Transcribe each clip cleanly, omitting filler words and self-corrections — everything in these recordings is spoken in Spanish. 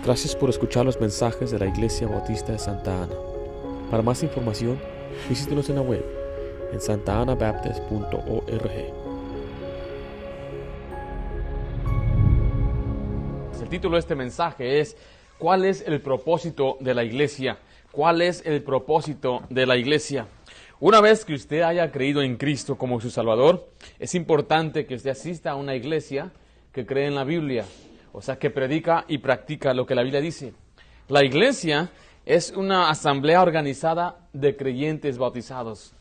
Gracias por escuchar los mensajes de la Iglesia Bautista de Santa Ana. Para más información, visítenos en la web en santaanabaptist.org. El título de este mensaje es ¿cuál es el propósito de la iglesia? ¿Cuál es el propósito de la iglesia? Una vez que usted haya creído en Cristo como su Salvador, es importante que usted asista a una iglesia que cree en la Biblia, o sea, que predica y practica lo que la Biblia dice. La iglesia es una asamblea organizada de creyentes bautizados.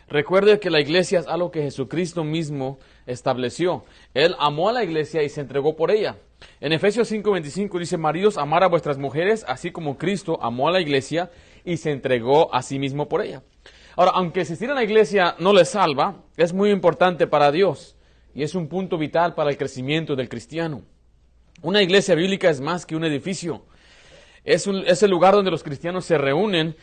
Recuerde que la iglesia es algo que Jesucristo mismo estableció. Él amó a la iglesia y se entregó por ella. En Efesios 5:25 dice: maridos, amad a vuestras mujeres, así como Cristo amó a la iglesia y se entregó a sí mismo por ella. Ahora, aunque asistir a la iglesia no le salva, es muy importante para Dios y es un punto vital para el crecimiento del cristiano. Una iglesia bíblica es más que un edificio. Es el lugar donde los cristianos se reúnen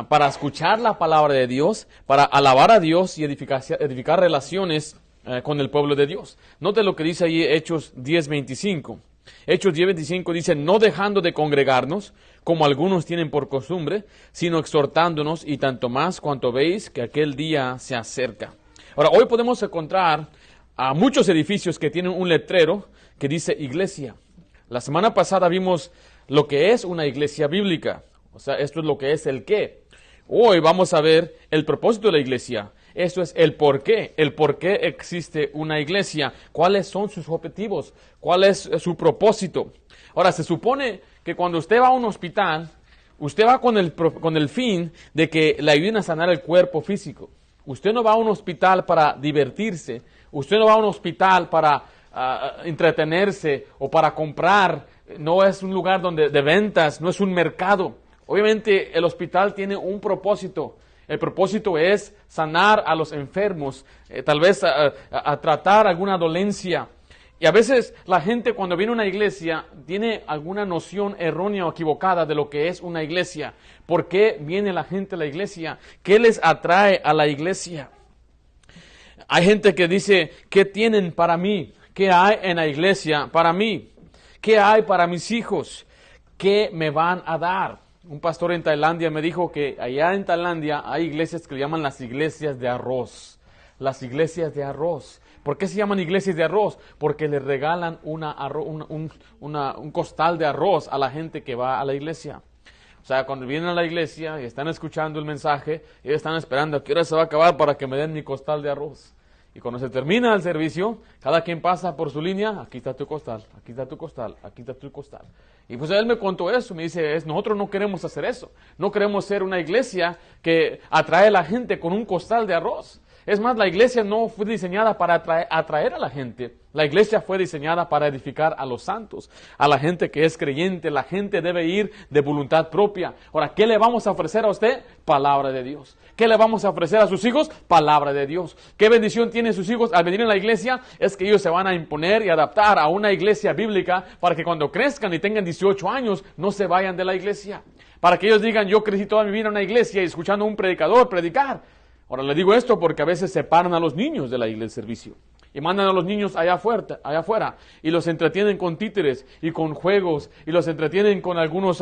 para escuchar la palabra de Dios, para alabar a Dios y edificar relaciones con el pueblo de Dios. Note lo que dice ahí Hechos 10:25. Hechos 10:25 dice: no dejando de congregarnos, como algunos tienen por costumbre, sino exhortándonos, y tanto más cuanto veis que aquel día se acerca. Ahora, hoy podemos encontrar a muchos edificios que tienen un letrero que dice iglesia. La semana pasada vimos lo que es una iglesia bíblica. O sea, esto es lo que es el qué. Hoy vamos a ver el propósito de la iglesia. Esto es el por qué existe una iglesia, cuáles son sus objetivos, cuál es su propósito. Ahora, se supone que cuando usted va a un hospital, usted va con el fin de que le ayuden a sanar el cuerpo físico. Usted no va a un hospital para divertirse, usted no va a un hospital para entretenerse o para comprar. No es un lugar de ventas, no es un mercado. Obviamente el hospital tiene un propósito. El propósito es sanar a los enfermos, tal vez a tratar alguna dolencia. Y a veces la gente cuando viene a una iglesia tiene alguna noción errónea o equivocada de lo que es una iglesia. ¿Por qué viene la gente a la iglesia? ¿Qué les atrae a la iglesia? Hay gente que dice: ¿qué tienen para mí? ¿Qué hay en la iglesia para mí? ¿Qué hay para mis hijos? ¿Qué me van a dar? Un pastor en Tailandia me dijo que allá en Tailandia hay iglesias que le llaman las iglesias de arroz. Las iglesias de arroz. ¿Por qué se llaman iglesias de arroz? Porque le regalan un costal de arroz a la gente que va a la iglesia. O sea, cuando vienen a la iglesia y están escuchando el mensaje, ellos están esperando a qué hora se va a acabar para que me den mi costal de arroz. Y cuando se termina el servicio, cada quien pasa por su línea: aquí está tu costal, aquí está tu costal, aquí está tu costal. Y pues él me contó eso, me dice: nosotros no queremos hacer eso. No queremos ser una iglesia que atrae a la gente con un costal de arroz. Es más, la iglesia no fue diseñada para atraer a la gente. La iglesia fue diseñada para edificar a los santos, a la gente que es creyente. La gente debe ir de voluntad propia. Ahora, ¿qué le vamos a ofrecer a usted? Palabra de Dios. ¿Qué le vamos a ofrecer a sus hijos? Palabra de Dios. ¿Qué bendición tienen sus hijos al venir a la iglesia? Es que ellos se van a imponer y adaptar a una iglesia bíblica para que cuando crezcan y tengan 18 años no se vayan de la iglesia. Para que ellos digan: yo crecí toda mi vida en una iglesia y escuchando a un predicador predicar. Ahora, le digo esto porque a veces separan a los niños de la iglesia del servicio y mandan a los niños allá afuera y los entretienen con títeres y con juegos y los entretienen con algunos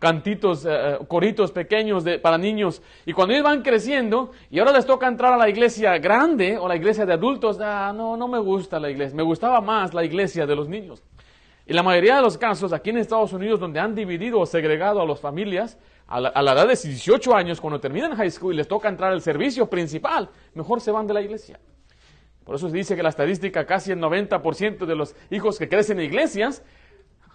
cantitos, coritos pequeños para niños. Y cuando ellos van creciendo y ahora les toca entrar a la iglesia grande o la iglesia de adultos, no me gusta la iglesia, me gustaba más la iglesia de los niños. Y la mayoría de los casos aquí en Estados Unidos, donde han dividido o segregado a las familias, a la edad de 18 años, cuando terminan high school y les toca entrar al servicio principal, mejor se van de la iglesia. Por eso se dice que la estadística, casi el 90% de los hijos que crecen en iglesias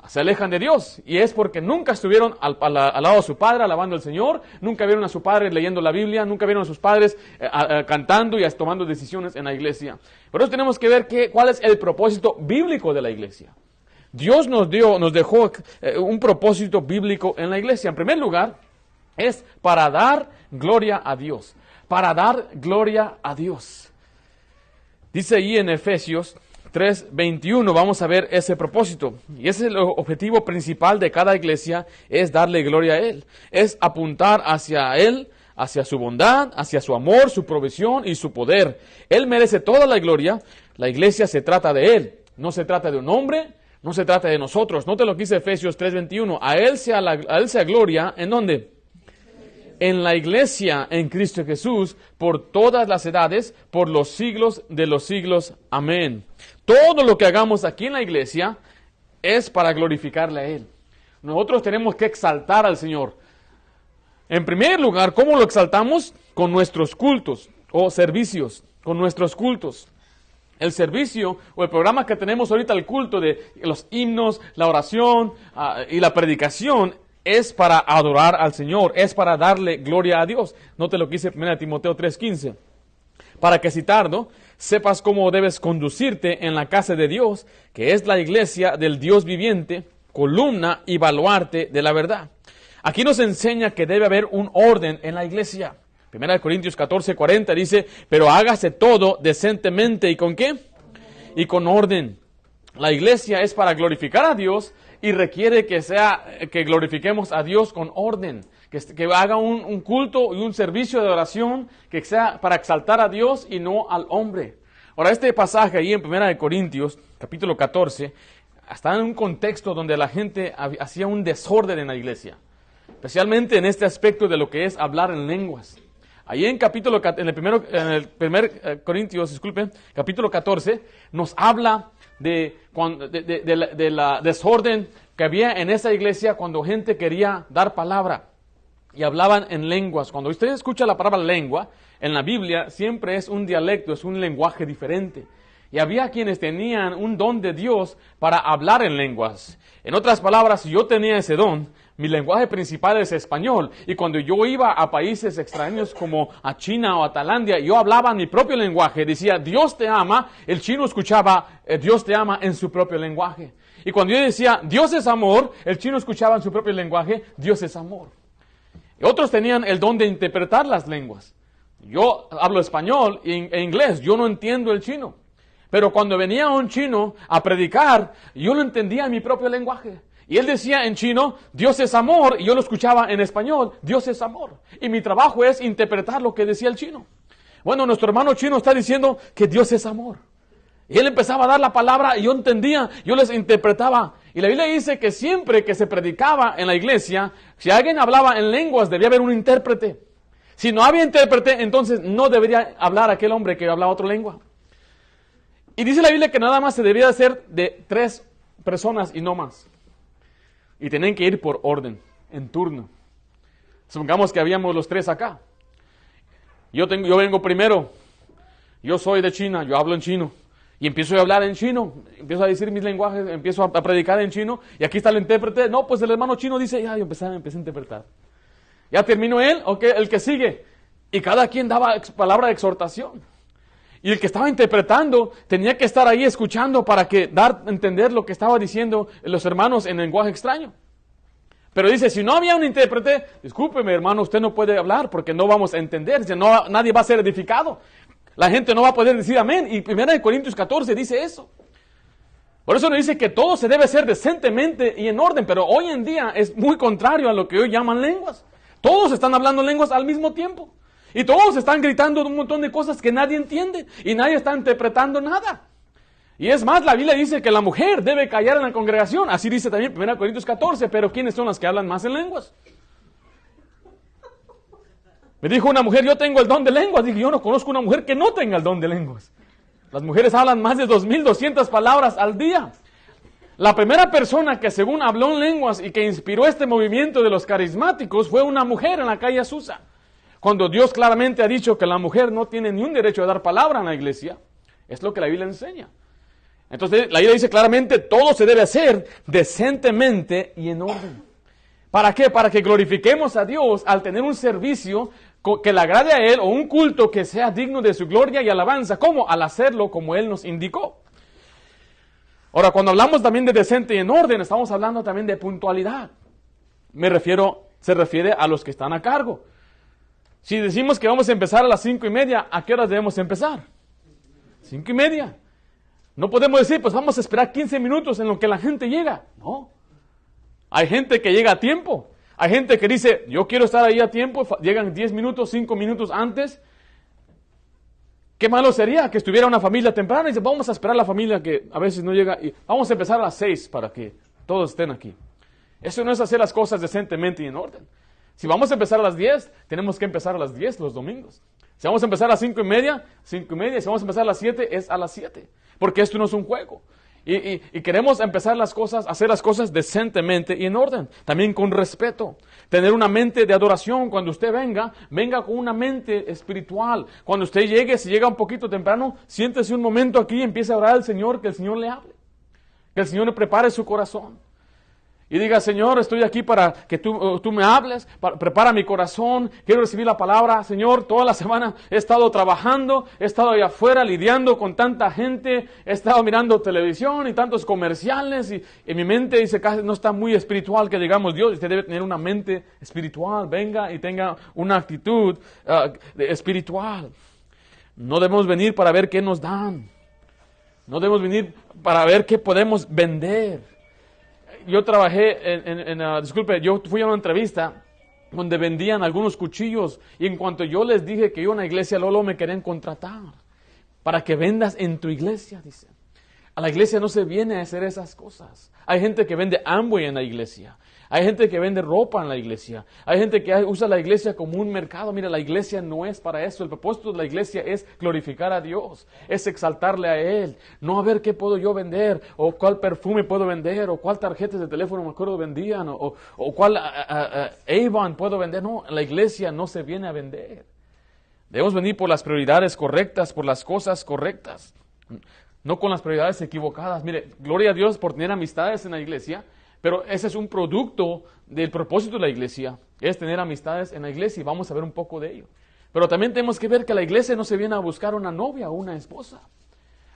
se alejan de Dios. Y es porque nunca estuvieron al lado de su padre alabando al Señor, nunca vieron a su padre leyendo la Biblia, nunca vieron a sus padres cantando y tomando decisiones en la iglesia. Por eso tenemos que ver cuál es el propósito bíblico de la iglesia. Dios nos dejó un propósito bíblico en la iglesia. En primer lugar, es para dar gloria a Dios. Para dar gloria a Dios. Dice ahí en Efesios 3:21, vamos a ver ese propósito. Y ese es el objetivo principal de cada iglesia, es darle gloria a Él. Es apuntar hacia Él, hacia su bondad, hacia su amor, su provisión y su poder. Él merece toda la gloria. La iglesia se trata de Él. No se trata de un hombre, No se trata de nosotros. Note lo que dice Efesios 3:21. A Él sea gloria, ¿en dónde? En la iglesia, en Cristo Jesús, por todas las edades, por los siglos de los siglos. Amén. Todo lo que hagamos aquí en la iglesia es para glorificarle a Él. Nosotros tenemos que exaltar al Señor. En primer lugar, ¿cómo lo exaltamos? Con nuestros cultos o servicios, con nuestros cultos. El servicio o el programa que tenemos ahorita, el culto de los himnos, la oración y la predicación, es para adorar al Señor, es para darle gloria a Dios. Note lo que dice 1 Timoteo 3:15. Para que, si tardo, sepas cómo debes conducirte en la casa de Dios, que es la iglesia del Dios viviente, columna y baluarte de la verdad. Aquí nos enseña que debe haber un orden en la iglesia. 1 Corintios 14:40 dice, pero hágase todo decentemente. ¿Y con qué? Y con orden. La iglesia es para glorificar a Dios y requiere que glorifiquemos a Dios con orden. Que haga un culto y un servicio de oración que sea para exaltar a Dios y no al hombre. Ahora, este pasaje ahí en 1 Corintios, capítulo 14, está en un contexto donde la gente hacía un desorden en la iglesia. Especialmente en este aspecto de lo que es hablar en lenguas. Ahí en el primer Corintios, capítulo 14, nos habla de la desorden que había en esa iglesia cuando gente quería dar palabra y hablaban en lenguas. Cuando usted escucha la palabra lengua, en la Biblia siempre es un dialecto, es un lenguaje diferente. Y había quienes tenían un don de Dios para hablar en lenguas. En otras palabras, si yo tenía ese don, mi lenguaje principal es español, y cuando yo iba a países extraños como a China o a Tailandia, yo hablaba mi propio lenguaje, decía Dios te ama, el chino escuchaba Dios te ama en su propio lenguaje. Y cuando yo decía Dios es amor, el chino escuchaba en su propio lenguaje Dios es amor. Y otros tenían el don de interpretar las lenguas. Yo hablo español e inglés, yo no entiendo el chino. Pero cuando venía un chino a predicar, yo lo entendía en mi propio lenguaje. Y él decía en chino, Dios es amor, y yo lo escuchaba en español, Dios es amor. Y mi trabajo es interpretar lo que decía el chino. Bueno, nuestro hermano chino está diciendo que Dios es amor. Y él empezaba a dar la palabra y yo entendía, yo les interpretaba. Y la Biblia dice que siempre que se predicaba en la iglesia, si alguien hablaba en lenguas, debía haber un intérprete. Si no había intérprete, entonces no debería hablar aquel hombre que hablaba otra lengua. Y dice la Biblia que nada más se debía hacer de 3 personas y no más. Y tenían que ir por orden, en turno. Supongamos que habíamos los 3 acá. Yo vengo primero. Yo soy de China, yo hablo en chino. Y empiezo a hablar en chino. Empiezo a decir mis lenguajes, empiezo a predicar en chino. Y aquí está el intérprete. No, pues el hermano chino dice, ya, yo empecé a interpretar. Ya terminó él, ok, el que sigue. Y cada quien daba palabra de exhortación. Y el que estaba interpretando tenía que estar ahí escuchando para dar a entender lo que estaba diciendo los hermanos en lenguaje extraño. Pero dice, si no había un intérprete, discúlpeme hermano, usted no puede hablar porque no vamos a entender, nadie va a ser edificado. La gente no va a poder decir amén. Y 1 Corintios 14 dice eso. Por eso le dice que todo se debe hacer decentemente y en orden, pero hoy en día es muy contrario a lo que hoy llaman lenguas. Todos están hablando lenguas al mismo tiempo. Y todos están gritando un montón de cosas que nadie entiende. Y nadie está interpretando nada. Y es más, la Biblia dice que la mujer debe callar en la congregación. Así dice también 1 Corintios 14. Pero ¿quiénes son las que hablan más en lenguas? Me dijo una mujer, yo tengo el don de lenguas. Dije, yo no conozco una mujer que no tenga el don de lenguas. Las mujeres hablan más de 2,200 palabras al día. La primera persona que según habló en lenguas y que inspiró este movimiento de los carismáticos fue una mujer en la calle Azusa. Cuando Dios claramente ha dicho que la mujer no tiene ni un derecho a dar palabra en la iglesia, es lo que la Biblia enseña. Entonces la Biblia dice claramente, todo se debe hacer decentemente y en orden. ¿Para qué? Para que glorifiquemos a Dios al tener un servicio que le agrade a Él o un culto que sea digno de su gloria y alabanza. ¿Cómo? Al hacerlo como Él nos indicó. Ahora, cuando hablamos también de decente y en orden, estamos hablando también de puntualidad. Se refiere a los que están a cargo. Si decimos que vamos a empezar a las 5:30, ¿a qué horas debemos empezar? 5:30. No podemos decir, pues vamos a esperar 15 minutos en lo que la gente llega. No. Hay gente que llega a tiempo. Hay gente que dice, yo quiero estar ahí a tiempo. Llegan 10 minutos, 5 minutos antes. Qué malo sería que estuviera una familia temprana y dice, vamos a esperar a la familia que a veces no llega y vamos a empezar a las 6 para que todos estén aquí. Eso no es hacer las cosas decentemente y en orden. Si vamos a empezar a las 10, tenemos que empezar a las 10 los domingos. Si vamos a empezar a las 5:30, 5:30. Si vamos a empezar a las 7, es a las 7. Porque esto no es un juego. Y queremos empezar las cosas, hacer las cosas decentemente y en orden. También con respeto. Tener una mente de adoración. Cuando usted venga con una mente espiritual. Cuando usted llegue, si llega un poquito temprano, siéntese un momento aquí y empiece a orar al Señor, que el Señor le hable. Que el Señor le prepare su corazón. Y diga, Señor, estoy aquí para que tú me hables, prepara mi corazón, quiero recibir la palabra. Señor, toda la semana he estado trabajando, he estado allá afuera lidiando con tanta gente, he estado mirando televisión y tantos comerciales y mi mente dice casi no está muy espiritual que digamos Dios. Usted debe tener una mente espiritual, venga y tenga una actitud espiritual. No debemos venir para ver qué nos dan, no debemos venir para ver qué podemos vender. Yo trabajé yo fui a una entrevista donde vendían algunos cuchillos y en cuanto yo les dije que iba a una iglesia, luego me querían contratar para que vendas en tu iglesia, dice. A la iglesia no se viene a hacer esas cosas. Hay gente que vende Amway en la iglesia. Hay gente que vende ropa en la iglesia. Hay gente que usa la iglesia como un mercado. Mira, la iglesia no es para eso. El propósito de la iglesia es glorificar a Dios. Es exaltarle a Él. No a ver qué puedo yo vender. O cuál perfume puedo vender. O cuál tarjetas de teléfono me acuerdo vendían. O cuál Avon puedo vender. No, la iglesia no se viene a vender. Debemos venir por las prioridades correctas, por las cosas correctas. No con las prioridades equivocadas. Mire, gloria a Dios por tener amistades en la iglesia, pero ese es un producto del propósito de la iglesia, es tener amistades en la iglesia y vamos a ver un poco de ello. Pero también tenemos que ver que la iglesia no se viene a buscar una novia o una esposa.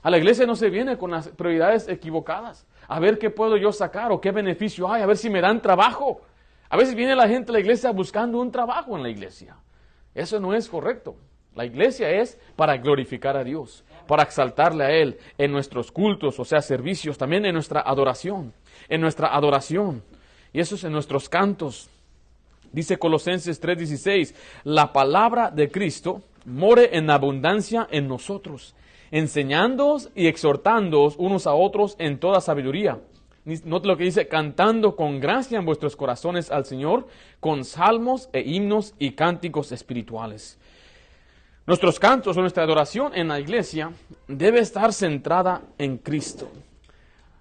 A la iglesia no se viene con las prioridades equivocadas, a ver qué puedo yo sacar o qué beneficio hay, a ver si me dan trabajo. A veces viene la gente a la iglesia buscando un trabajo en la iglesia. Eso no es correcto. La iglesia es para glorificar a Dios, para exaltarle a Él en nuestros cultos, o sea, servicios, también en nuestra adoración, y eso es en nuestros cantos. Dice Colosenses 3:16, la palabra de Cristo more en abundancia en nosotros, enseñándoos y exhortándoos unos a otros en toda sabiduría. Note lo que dice, cantando con gracia en vuestros corazones al Señor, con salmos e himnos y cánticos espirituales. Nuestros cantos o nuestra adoración en la iglesia debe estar centrada en Cristo.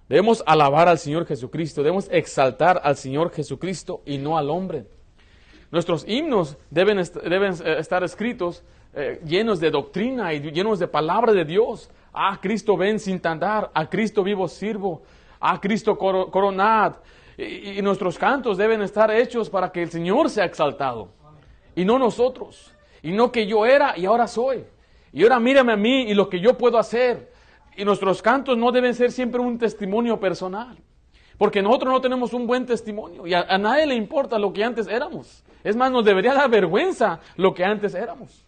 Debemos alabar al Señor Jesucristo, debemos exaltar al Señor Jesucristo y no al hombre. Nuestros himnos deben estar escritos llenos de doctrina y llenos de palabra de Dios. Ah, Cristo ven sin tardar, a Cristo vivo sirvo, a Cristo coronad. Y nuestros cantos deben estar hechos para que el Señor sea exaltado y no nosotros. Y no que yo era y ahora soy. Y ahora mírame a mí y lo que yo puedo hacer. Y nuestros cantos no deben ser siempre un testimonio personal. Porque nosotros no tenemos un buen testimonio. Y a nadie le importa lo que antes éramos. Es más, nos debería dar vergüenza lo que antes éramos.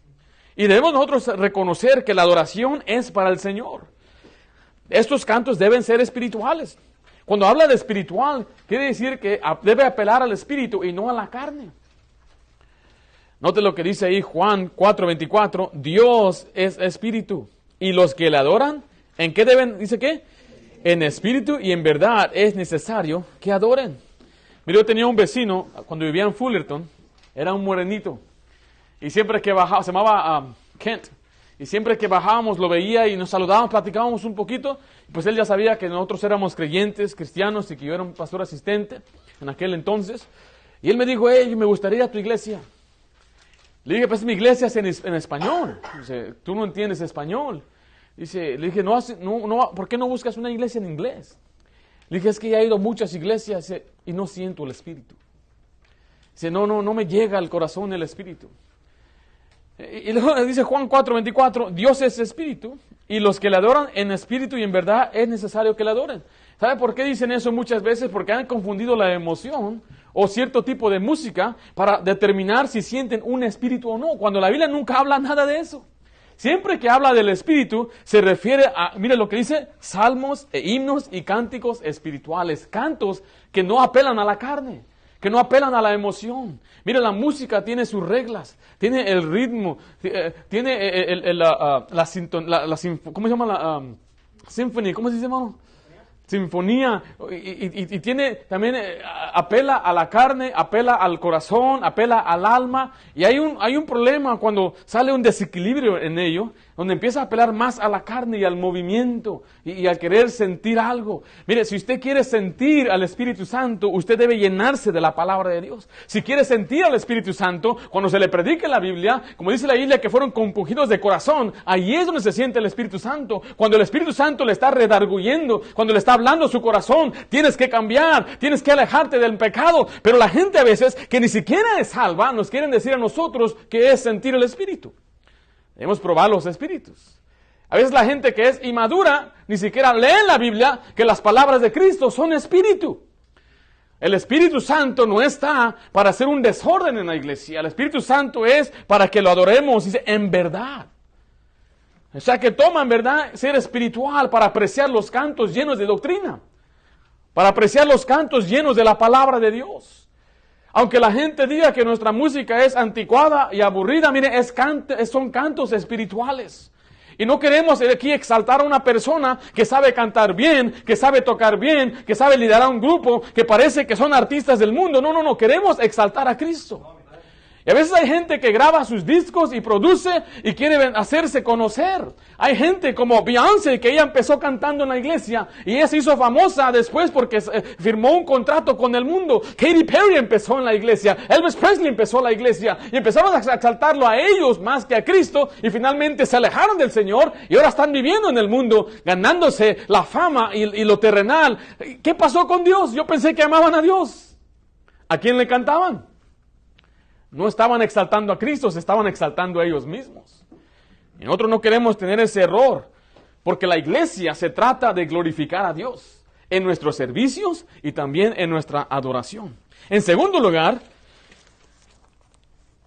Y debemos nosotros reconocer que la adoración es para el Señor. Estos cantos deben ser espirituales. Cuando habla de espiritual, quiere decir que debe apelar al espíritu y no a la carne. Note lo que dice ahí Juan 4:24, Dios es espíritu, y los que le adoran, ¿en qué deben? ¿Dice qué? En espíritu y en verdad es necesario que adoren. Mira, yo tenía un vecino, cuando vivía en Fullerton, era un morenito, y siempre que bajaba, se llamaba Kent, y siempre que bajábamos lo veía y nos saludábamos, platicábamos un poquito, pues él ya sabía que nosotros éramos creyentes, cristianos, y que yo era un pastor asistente en aquel entonces, y él me dijo, hey, me gustaría ir a tu iglesia. Le dije, pues mi iglesia es en español. Dice, tú no entiendes español. Le dije, ¿por qué no buscas una iglesia en inglés? Le dije, es que ya he ido a muchas iglesias y no siento el espíritu. Dice, no me llega al corazón el espíritu. Y luego dice Juan 4:24, Dios es espíritu, y los que le adoran en espíritu y en verdad es necesario que le adoren. ¿Sabe por qué dicen eso muchas veces? Porque han confundido la emoción o cierto tipo de música para determinar si sienten un espíritu o no, cuando la Biblia nunca habla nada de eso. Siempre que habla del espíritu, se refiere a, mire lo que dice, salmos e himnos y cánticos espirituales, cantos que no apelan a la carne, que no apelan a la emoción. Mire, la música tiene sus reglas, tiene el ritmo, tiene ¿cómo se llama la symphony? ¿Cómo se dice, hermano? Sinfonía, y tiene también, apela a la carne, apela al corazón, apela al alma, y hay un problema cuando sale un desequilibrio en ello, donde empieza a apelar más a la carne y al movimiento, y al querer sentir algo. Mire, si usted quiere sentir al Espíritu Santo, usted debe llenarse de la palabra de Dios. Si quiere sentir al Espíritu Santo, cuando se le predique la Biblia, como dice la Biblia, que fueron compungidos de corazón, ahí es donde se siente el Espíritu Santo. Cuando el Espíritu Santo le está redarguyendo, cuando le está hablando su corazón, tienes que cambiar, tienes que alejarte del pecado. Pero la gente a veces, que ni siquiera es salva, nos quieren decir a nosotros que es sentir el Espíritu. Debemos probar los espíritus. A veces la gente que es inmadura ni siquiera lee en la Biblia que las palabras de Cristo son espíritu. El Espíritu Santo no está para hacer un desorden en la iglesia. El Espíritu Santo es para que lo adoremos, dice, en verdad. O sea que toma en verdad ser espiritual para apreciar los cantos llenos de doctrina, para apreciar los cantos llenos de la palabra de Dios. Aunque la gente diga que nuestra música es anticuada y aburrida, mire, son cantos espirituales. Y no queremos aquí exaltar a una persona que sabe cantar bien, que sabe tocar bien, que sabe liderar un grupo, que parece que son artistas del mundo. No, queremos exaltar a Cristo. Y a veces hay gente que graba sus discos y produce y quiere hacerse conocer. Hay gente como Beyoncé, que ella empezó cantando en la iglesia y ella se hizo famosa después porque firmó un contrato con el mundo. Katy Perry empezó en la iglesia, Elvis Presley empezó en la iglesia y empezaron a exaltarlo a ellos más que a Cristo y finalmente se alejaron del Señor y ahora están viviendo en el mundo, ganándose la fama y lo terrenal. ¿Qué pasó con Dios? Yo pensé que amaban a Dios. ¿A quién le cantaban? No estaban exaltando a Cristo, se estaban exaltando a ellos mismos. Y nosotros no queremos tener ese error, porque la iglesia se trata de glorificar a Dios en nuestros servicios y también en nuestra adoración. En segundo lugar,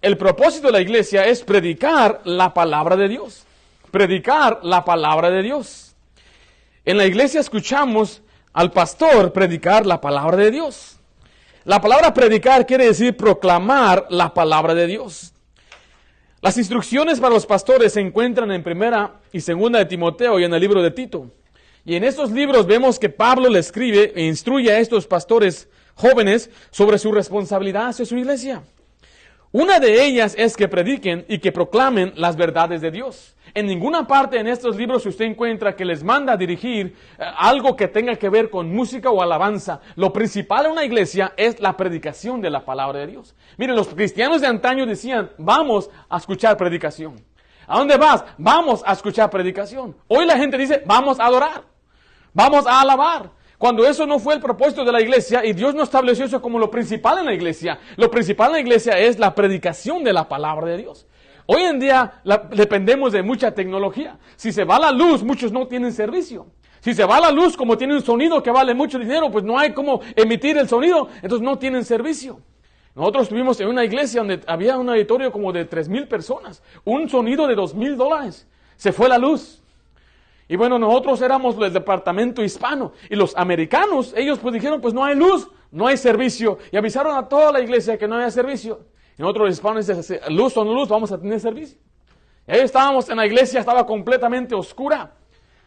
el propósito de la iglesia es predicar la palabra de Dios. Predicar la palabra de Dios. En la iglesia escuchamos al pastor predicar la palabra de Dios. La palabra predicar quiere decir proclamar la palabra de Dios. Las instrucciones para los pastores se encuentran en 1 y 2 de Timoteo y en el libro de Tito. Y en estos libros vemos que Pablo le escribe e instruye a estos pastores jóvenes sobre su responsabilidad hacia su iglesia. Una de ellas es que prediquen y que proclamen las verdades de Dios. En ninguna parte en estos libros usted encuentra que les manda a dirigir algo que tenga que ver con música o alabanza. Lo principal en una iglesia es la predicación de la palabra de Dios. Miren, los cristianos de antaño decían, vamos a escuchar predicación. ¿A dónde vas? Vamos a escuchar predicación. Hoy la gente dice, vamos a adorar, vamos a alabar. Cuando eso no fue el propósito de la iglesia y Dios no estableció eso como lo principal en la iglesia. Lo principal en la iglesia es la predicación de la palabra de Dios. Hoy en día dependemos de mucha tecnología. Si se va la luz, muchos no tienen servicio. Si se va la luz, como tiene un sonido que vale mucho dinero, pues no hay cómo emitir el sonido, entonces no tienen servicio. Nosotros estuvimos en una iglesia donde había un auditorio como de 3,000 personas, un sonido de $2,000. Se fue la luz. Y bueno, nosotros éramos el departamento hispano y los americanos, ellos pues dijeron, pues no hay luz, no hay servicio. Y avisaron a toda la iglesia que no había servicio. Y nosotros los hispanos dicen, luz o no luz, vamos a tener servicio. Y ahí estábamos en la iglesia, estaba completamente oscura.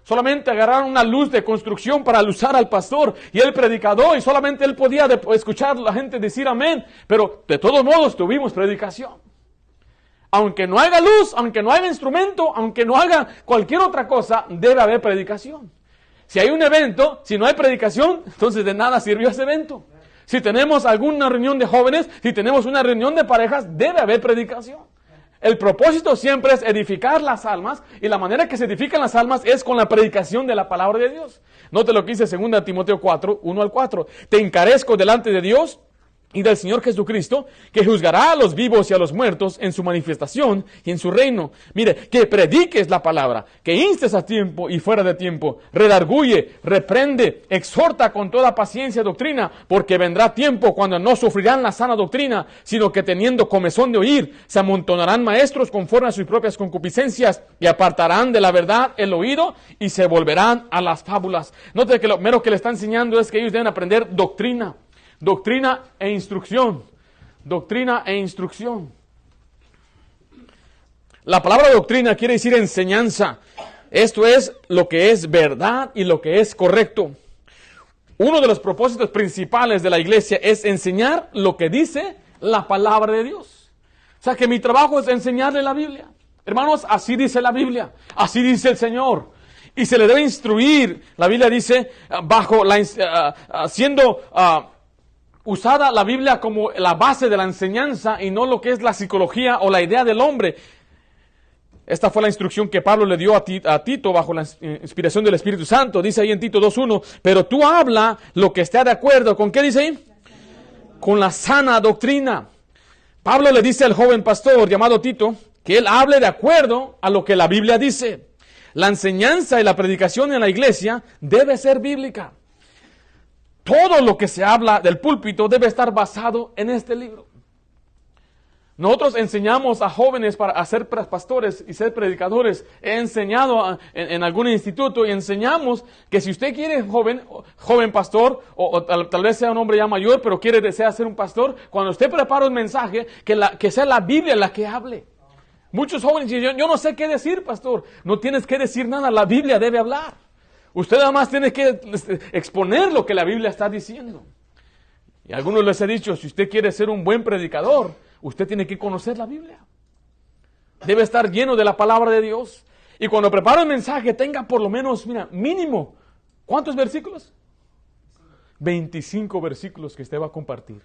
Solamente agarraron una luz de construcción para alusar al pastor y el predicador y solamente él podía escuchar a la gente decir amén. Pero de todos modos tuvimos predicación. Aunque no haya luz, aunque no haya instrumento, aunque no haga cualquier otra cosa, debe haber predicación. Si hay un evento, si no hay predicación, entonces de nada sirvió ese evento. Si tenemos alguna reunión de jóvenes, si tenemos una reunión de parejas, debe haber predicación. El propósito siempre es edificar las almas y la manera que se edifican las almas es con la predicación de la palabra de Dios. Note lo que dice 2 Timoteo 4, 1 al 4. Te encarezco delante de Dios y del Señor Jesucristo, que juzgará a los vivos y a los muertos en su manifestación y en su reino. Mire, que prediques la palabra, que instes a tiempo y fuera de tiempo, redarguye, reprende, exhorta con toda paciencia y doctrina, porque vendrá tiempo cuando no sufrirán la sana doctrina, sino que teniendo comezón de oír, se amontonarán maestros conforme a sus propias concupiscencias y apartarán de la verdad el oído y se volverán a las fábulas. Note que lo primero que le está enseñando es que ellos deben aprender doctrina. Doctrina e instrucción. Doctrina e instrucción. La palabra doctrina quiere decir enseñanza. Esto es lo que es verdad y lo que es correcto. Uno de los propósitos principales de la iglesia es enseñar lo que dice la palabra de Dios. O sea que mi trabajo es enseñarle la Biblia. Hermanos, así dice la Biblia, así dice el Señor. Y se le debe instruir. La Biblia dice, siendo usada la Biblia como la base de la enseñanza y no lo que es la psicología o la idea del hombre. Esta fue la instrucción que Pablo le dio a Tito bajo la inspiración del Espíritu Santo. Dice ahí en Tito 2:1, pero tú habla lo que esté de acuerdo. ¿Con qué dice ahí? Con la sana doctrina. Pablo le dice al joven pastor llamado Tito que él hable de acuerdo a lo que la Biblia dice. La enseñanza y la predicación en la iglesia debe ser bíblica. Todo lo que se habla del púlpito debe estar basado en este libro. Nosotros enseñamos a jóvenes a ser pastores y ser predicadores. He enseñado en algún instituto y enseñamos que si usted quiere joven pastor, o tal vez sea un hombre ya mayor, pero desea ser un pastor, cuando usted prepara un mensaje, que sea la Biblia la que hable. Muchos jóvenes dicen, yo no sé qué decir, pastor. No tienes que decir nada, la Biblia debe hablar. Usted además tiene que exponer lo que la Biblia está diciendo. Y a algunos les he dicho, si usted quiere ser un buen predicador, usted tiene que conocer la Biblia. Debe estar lleno de la palabra de Dios. Y cuando prepara un mensaje, tenga por lo menos, mínimo, ¿cuántos versículos? 25 versículos que usted va a compartir.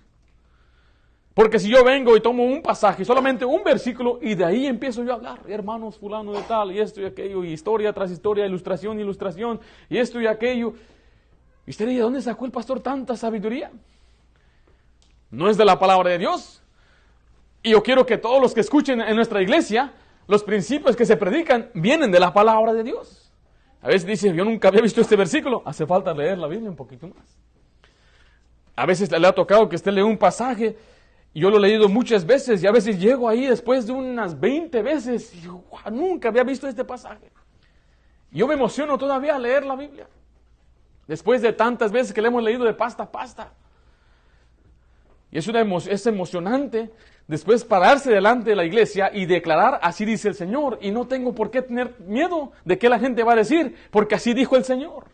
Porque si yo vengo y tomo un pasaje, solamente un versículo, y de ahí empiezo yo a hablar, hermanos, fulano de tal, y esto y aquello, y historia tras historia, ilustración, y esto y aquello. Y usted dice, ¿de dónde sacó el pastor tanta sabiduría? No es de la palabra de Dios. Y yo quiero que todos los que escuchen en nuestra iglesia, los principios que se predican vienen de la palabra de Dios. A veces dice, yo nunca había visto este versículo. Hace falta leer la Biblia un poquito más. A veces le ha tocado que usted lea un pasaje, y yo lo he leído muchas veces, y a veces llego ahí después de unas 20 veces, y digo, wow, nunca había visto este pasaje. Y yo me emociono todavía a leer la Biblia. Después de tantas veces que le hemos leído de pasta a pasta. Y es emocionante después pararse delante de la iglesia y declarar, así dice el Señor. Y no tengo por qué tener miedo de qué la gente va a decir, porque así dijo el Señor.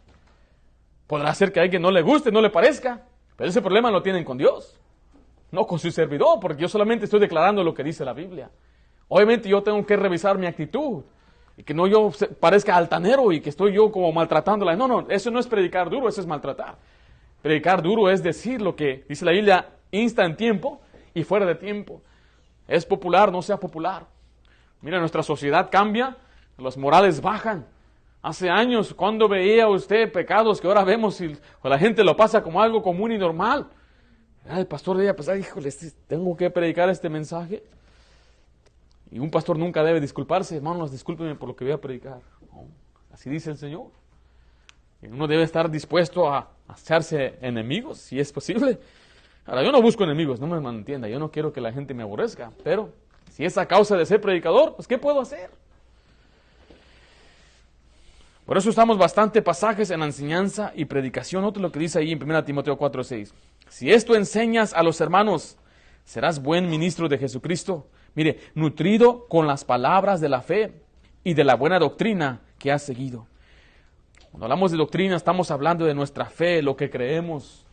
Podrá ser que a alguien no le guste, no le parezca, pero ese problema lo tienen con Dios, no con su servidor, porque yo solamente estoy declarando lo que dice la Biblia. Obviamente yo tengo que revisar mi actitud, y que no yo parezca altanero y que estoy yo como maltratándola. No, eso no es predicar duro, eso es maltratar. Predicar duro es decir lo que dice la Biblia, insta en tiempo y fuera de tiempo. Es popular, no sea popular. Mira, nuestra sociedad cambia, los morales bajan. Hace años, cuando veía usted pecados que ahora vemos y la gente lo pasa como algo común y normal. El pastor debía pensar, híjole, tengo que predicar este mensaje. Y un pastor nunca debe disculparse, hermanos, discúlpenme por lo que voy a predicar. No, así dice el Señor. Y uno debe estar dispuesto a hacerse enemigos, si es posible. Ahora, yo no busco enemigos, no me malentienda, yo no quiero que la gente me aborrezca, pero si es a causa de ser predicador, pues ¿qué puedo hacer? Por eso usamos bastante pasajes en la enseñanza y predicación. Note lo que dice ahí en 1 Timoteo 4:6. Si esto enseñas a los hermanos, serás buen ministro de Jesucristo. Mire, nutrido con las palabras de la fe y de la buena doctrina que has seguido. Cuando hablamos de doctrina, estamos hablando de nuestra fe, lo que creemos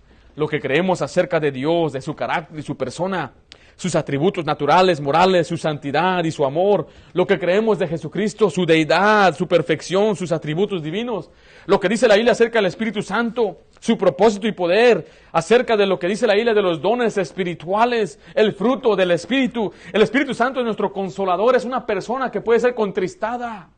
acerca de Dios, de su carácter y su persona, sus atributos naturales, morales, su santidad y su amor, lo que creemos de Jesucristo, su deidad, su perfección, sus atributos divinos, lo que dice la Biblia acerca del Espíritu Santo, su propósito y poder, acerca de lo que dice la Biblia de los dones espirituales, el fruto del Espíritu. El Espíritu Santo es nuestro consolador, es una persona que puede ser contristada.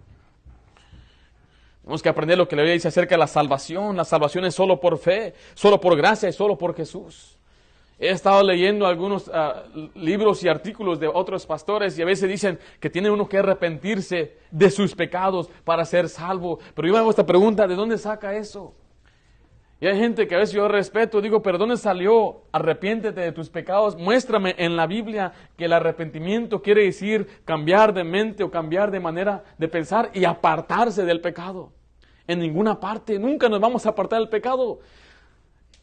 Tenemos que aprender lo que la Biblia dice acerca de la salvación. La salvación es solo por fe, solo por gracia y solo por Jesús. He estado leyendo algunos libros y artículos de otros pastores y a veces dicen que tiene uno que arrepentirse de sus pecados para ser salvo. Pero yo me hago esta pregunta, ¿de dónde saca eso? Y hay gente que a veces yo respeto, digo, ¿pero dónde salió? Arrepiéntete de tus pecados. Muéstrame en la Biblia que el arrepentimiento quiere decir cambiar de mente o cambiar de manera de pensar y apartarse del pecado. En ninguna parte, nunca nos vamos a apartar del pecado.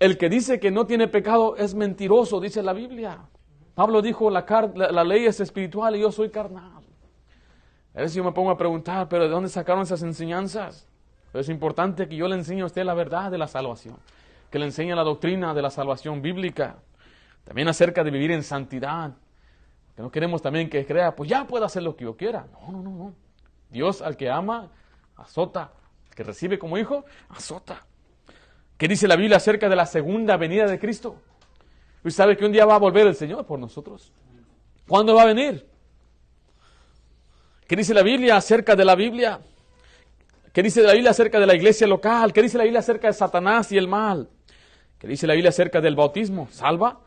el que dice que no tiene pecado es mentiroso, dice la Biblia. Pablo dijo, la ley es espiritual y yo soy carnal. A veces yo me pongo a preguntar, pero ¿de dónde sacaron esas enseñanzas? Pero es importante que yo le enseñe a usted la verdad de la salvación, que le enseñe la doctrina de la salvación bíblica, también acerca de vivir en santidad, que no queremos también que crea, pues ya puedo hacer lo que yo quiera. No. Dios al que ama, azota, al que recibe como hijo, azota. ¿Qué dice la Biblia acerca de la segunda venida de Cristo? ¿Usted sabe que un día va a volver el Señor por nosotros? ¿Cuándo va a venir? ¿Qué dice la Biblia acerca de la Biblia? ¿Qué dice la Biblia acerca de la iglesia local? ¿Qué dice la Biblia acerca de Satanás y el mal? ¿Qué dice la Biblia acerca del bautismo? ¿Salva?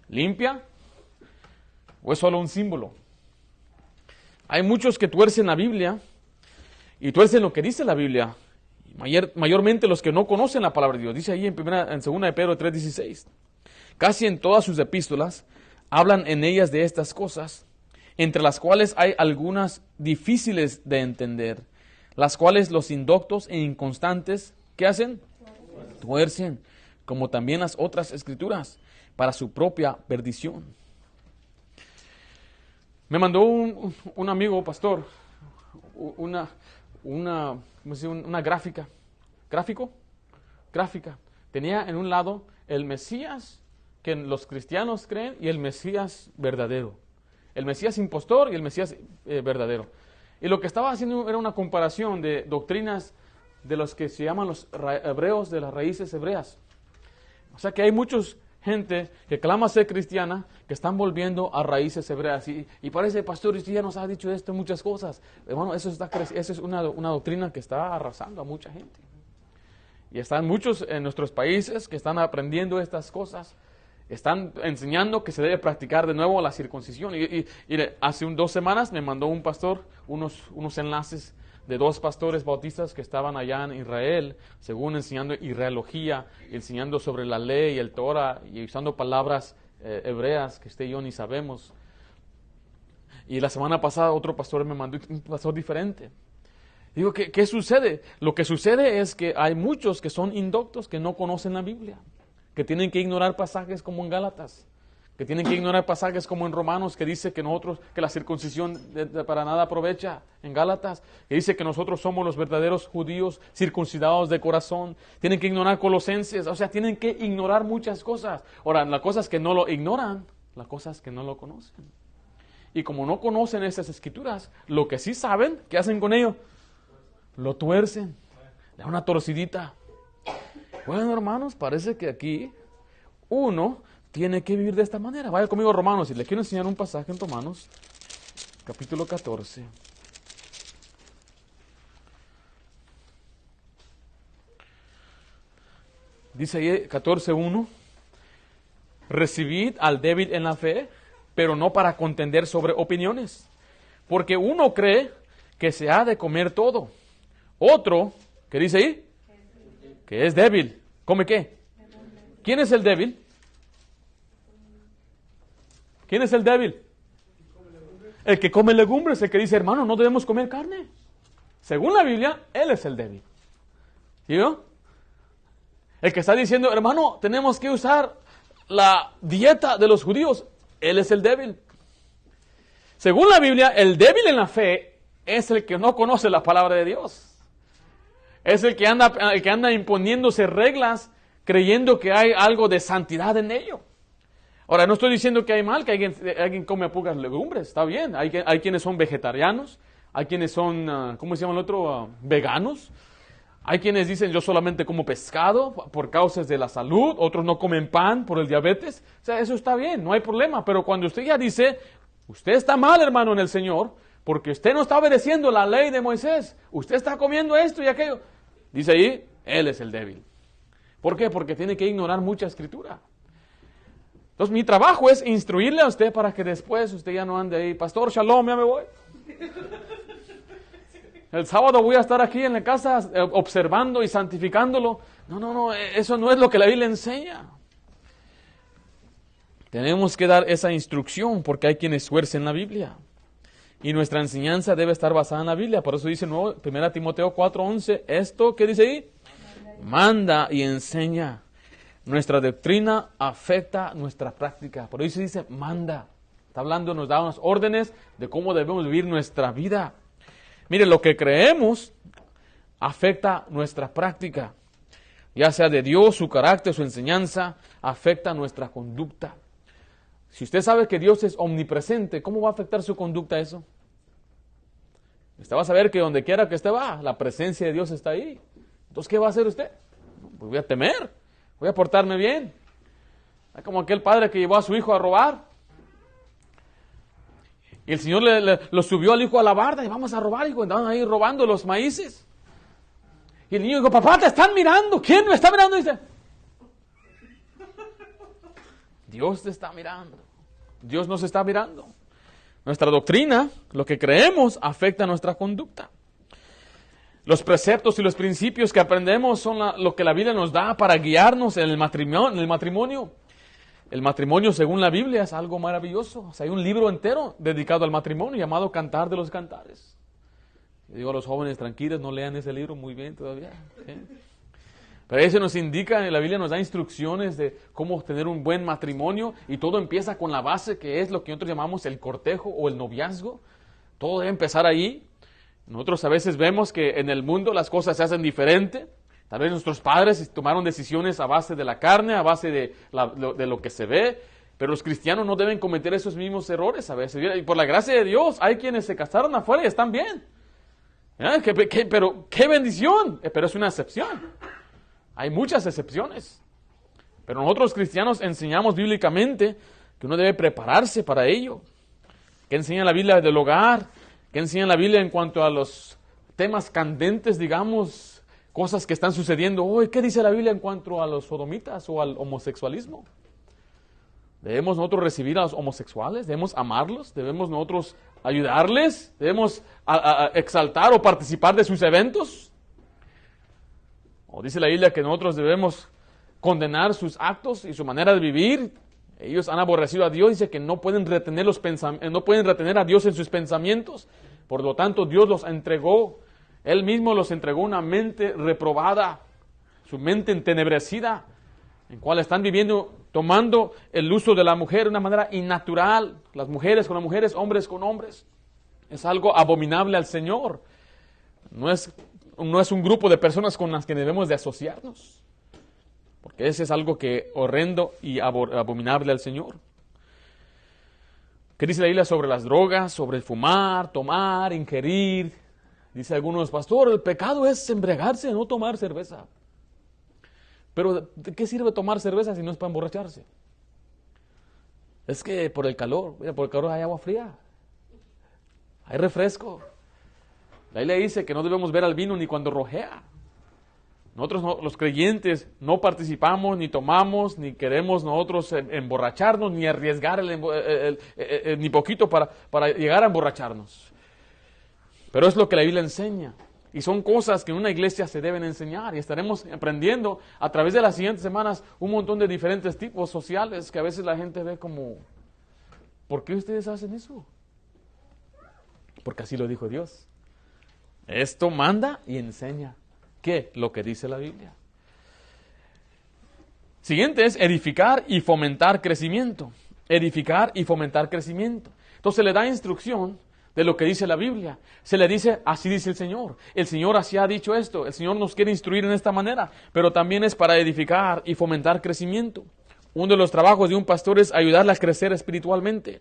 ¿Limpia? ¿O es solo un símbolo? Hay muchos que tuercen la Biblia y tuercen lo que dice la Biblia. Mayormente los que no conocen la palabra de Dios. Dice ahí en 2 de Pedro 3:16. Casi en todas sus epístolas hablan en ellas de estas cosas, entre las cuales hay algunas difíciles de entender, las cuales los indoctos e inconstantes, ¿qué hacen? Tuercen, como también las otras escrituras, para su propia perdición. Me mandó un amigo, pastor, una gráfica. Gráfica. Tenía en un lado el Mesías que los cristianos creen y el Mesías verdadero. El Mesías impostor y el Mesías verdadero. Y lo que estaba haciendo era una comparación de doctrinas de los que se llaman los hebreos de las raíces hebreas. O sea que hay muchos gente que clama ser cristiana, que están volviendo a raíces hebreas. Y parece, pastor, usted ya nos ha dicho esto muchas cosas. Hermano, eso es una doctrina que está arrasando a mucha gente. Y están muchos en nuestros países que están aprendiendo estas cosas. Están enseñando que se debe practicar de nuevo la circuncisión. Y hace 2 semanas me mandó un pastor unos enlaces de 2 pastores bautistas que estaban allá en Israel, según enseñando israelogía, enseñando sobre la ley, el Torah, y usando palabras hebreas que usted y yo ni sabemos. Y la semana pasada otro pastor me mandó un pastor diferente. Digo, ¿qué sucede? Lo que sucede es que hay muchos que son indoctos, que no conocen la Biblia, que tienen que ignorar pasajes como en Gálatas, que tienen que ignorar pasajes como en Romanos, que dice que la circuncisión para nada aprovecha, en Gálatas, que dice que nosotros somos los verdaderos judíos circuncidados de corazón. Tienen que ignorar Colosenses, o sea, tienen que ignorar muchas cosas. Ahora, las cosas que no lo ignoran, las cosas que no lo conocen. Y como no conocen esas escrituras, lo que sí saben, ¿qué hacen con ello? Lo tuercen, le dan una torcidita. Bueno, hermanos, parece que aquí uno tiene que vivir de esta manera. Vaya conmigo a Romanos, y le quiero enseñar un pasaje en Romanos, capítulo 14. Dice ahí 14:1, recibid al débil en la fe, pero no para contender sobre opiniones, porque uno cree que se ha de comer todo. Otro, ¿qué dice ahí? Que es débil. ¿Come qué? ¿Quién es el débil? ¿Quién es el débil? El que come legumbres, el que dice, hermano, no debemos comer carne. Según la Biblia, él es el débil. ¿Sí, no? El que está diciendo, hermano, tenemos que usar la dieta de los judíos, él es el débil. Según la Biblia, el débil en la fe es el que no conoce la palabra de Dios. Es el que anda imponiéndose reglas creyendo que hay algo de santidad en ello. Ahora, no estoy diciendo que hay mal, que alguien come pocas legumbres, está bien. Hay quienes son vegetarianos, hay quienes son, ¿cómo se llama el otro? Veganos. Hay quienes dicen, yo solamente como pescado por causas de la salud, otros no comen pan por el diabetes. O sea, eso está bien, no hay problema. Pero cuando usted ya dice, usted está mal, hermano, en el Señor, porque usted no está obedeciendo la ley de Moisés, usted está comiendo esto y aquello. Dice ahí, él es el débil. ¿Por qué? Porque tiene que ignorar mucha escritura. Entonces mi trabajo es instruirle a usted para que después usted ya no ande ahí, pastor, shalom, ya me voy. El sábado voy a estar aquí en la casa observando y santificándolo. No, eso no es lo que la Biblia enseña. Tenemos que dar esa instrucción porque hay quienes tuercen la Biblia. Y nuestra enseñanza debe estar basada en la Biblia. Por eso dice 1 Timoteo 4:11, esto, ¿qué dice ahí? Manda y enseña. nuestra doctrina afecta nuestra práctica. Por eso dice, manda. Está hablando, nos da unas órdenes de cómo debemos vivir nuestra vida. Mire, lo que creemos afecta nuestra práctica. Ya sea de Dios, su carácter, su enseñanza, afecta nuestra conducta. Si usted sabe que Dios es omnipresente, ¿cómo va a afectar su conducta eso? Usted va a saber que donde quiera que usted va, la presencia de Dios está ahí. Entonces, ¿qué va a hacer usted? Pues voy a temer, voy a portarme bien. Es como aquel padre que llevó a su hijo a robar. Y el Señor lo subió al hijo a la barda y vamos a robar, hijo. Andaban ahí robando los maíces. Y el niño dijo, papá, te están mirando. ¿Quién me está mirando? Dice, Dios te está mirando. Dios nos está mirando. Nuestra doctrina, lo que creemos, afecta nuestra conducta. Los preceptos y los principios que aprendemos son lo que la Biblia nos da para guiarnos en el matrimonio. El matrimonio, según la Biblia, es algo maravilloso. O sea, hay un libro entero dedicado al matrimonio llamado Cantar de los Cantares. Yo digo a los jóvenes, tranquilos, no lean ese libro muy bien todavía. ¿Sí? Pero eso nos indica, la Biblia nos da instrucciones de cómo tener un buen matrimonio y todo empieza con la base que es lo que nosotros llamamos el cortejo o el noviazgo. Todo debe empezar ahí. Nosotros a veces vemos que en el mundo las cosas se hacen diferente. Tal vez nuestros padres tomaron decisiones a base de la carne, a base de lo que se ve, pero los cristianos no deben cometer esos mismos errores a veces. Y por la gracia de Dios, hay quienes se casaron afuera y están bien. Pero qué bendición, pero es una excepción. Hay muchas excepciones. Pero nosotros cristianos enseñamos bíblicamente que uno debe prepararse para ello. ¿Qué enseña la Biblia del hogar? ¿Qué enseña la Biblia en cuanto a los temas candentes, digamos? Cosas que están sucediendo hoy. ¿Qué dice la Biblia en cuanto a los sodomitas o al homosexualismo? ¿Debemos nosotros recibir a los homosexuales? ¿Debemos amarlos? ¿Debemos nosotros ayudarles? ¿Debemos exaltar o participar de sus eventos? ¿O dice la Biblia que nosotros debemos condenar sus actos y su manera de vivir? Ellos han aborrecido a Dios, dice que no pueden retener a Dios en sus pensamientos. Por lo tanto, Dios los entregó. Él mismo los entregó una mente reprobada, su mente entenebrecida, en cual están viviendo, tomando el uso de la mujer de una manera innatural, las mujeres con las mujeres, hombres con hombres. Es algo abominable al Señor. No es un grupo de personas con las que debemos de asociarnos, porque ese es algo que horrendo y abominable al Señor. ¿Qué dice la Biblia sobre las drogas, sobre el fumar, tomar, ingerir? Dice algunos, pastor, el pecado es embriagarse, no tomar cerveza. Pero, ¿de qué sirve tomar cerveza si no es para emborracharse? Es que por el calor hay agua fría, hay refresco. La Biblia dice que no debemos ver al vino ni cuando rojea. Nosotros, los creyentes, no participamos, ni tomamos, ni queremos nosotros emborracharnos, ni arriesgar ni poquito para llegar a emborracharnos. Pero es lo que la Biblia enseña. Y son cosas que en una iglesia se deben enseñar. Y estaremos aprendiendo a través de las siguientes semanas un montón de diferentes tipos sociales que a veces la gente ve como, ¿por qué ustedes hacen eso? Porque así lo dijo Dios. Esto manda y enseña. ¿Qué? Lo que dice la Biblia. Siguiente es edificar y fomentar crecimiento. Edificar y fomentar crecimiento. Entonces le da instrucción de lo que dice la Biblia. Se le dice, así dice el Señor. El Señor así ha dicho esto. El Señor nos quiere instruir en esta manera, pero también es para edificar y fomentar crecimiento. Uno de los trabajos de un pastor es ayudarle a crecer espiritualmente.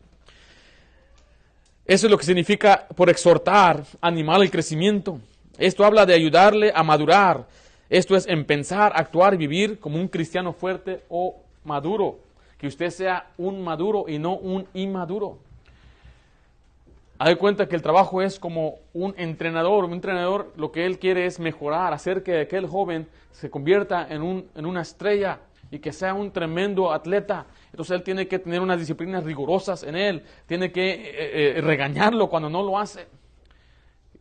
Eso es lo que significa por exhortar, animar el crecimiento. Esto habla de ayudarle a madurar. Esto es en pensar, actuar y vivir como un cristiano fuerte o maduro. Que usted sea un maduro y no un inmaduro. Haz de cuenta que el trabajo es como un entrenador. Un entrenador lo que él quiere es mejorar, hacer que aquel joven se convierta en una estrella y que sea un tremendo atleta. Entonces él tiene que tener unas disciplinas rigurosas en él. Tiene que regañarlo cuando no lo hace.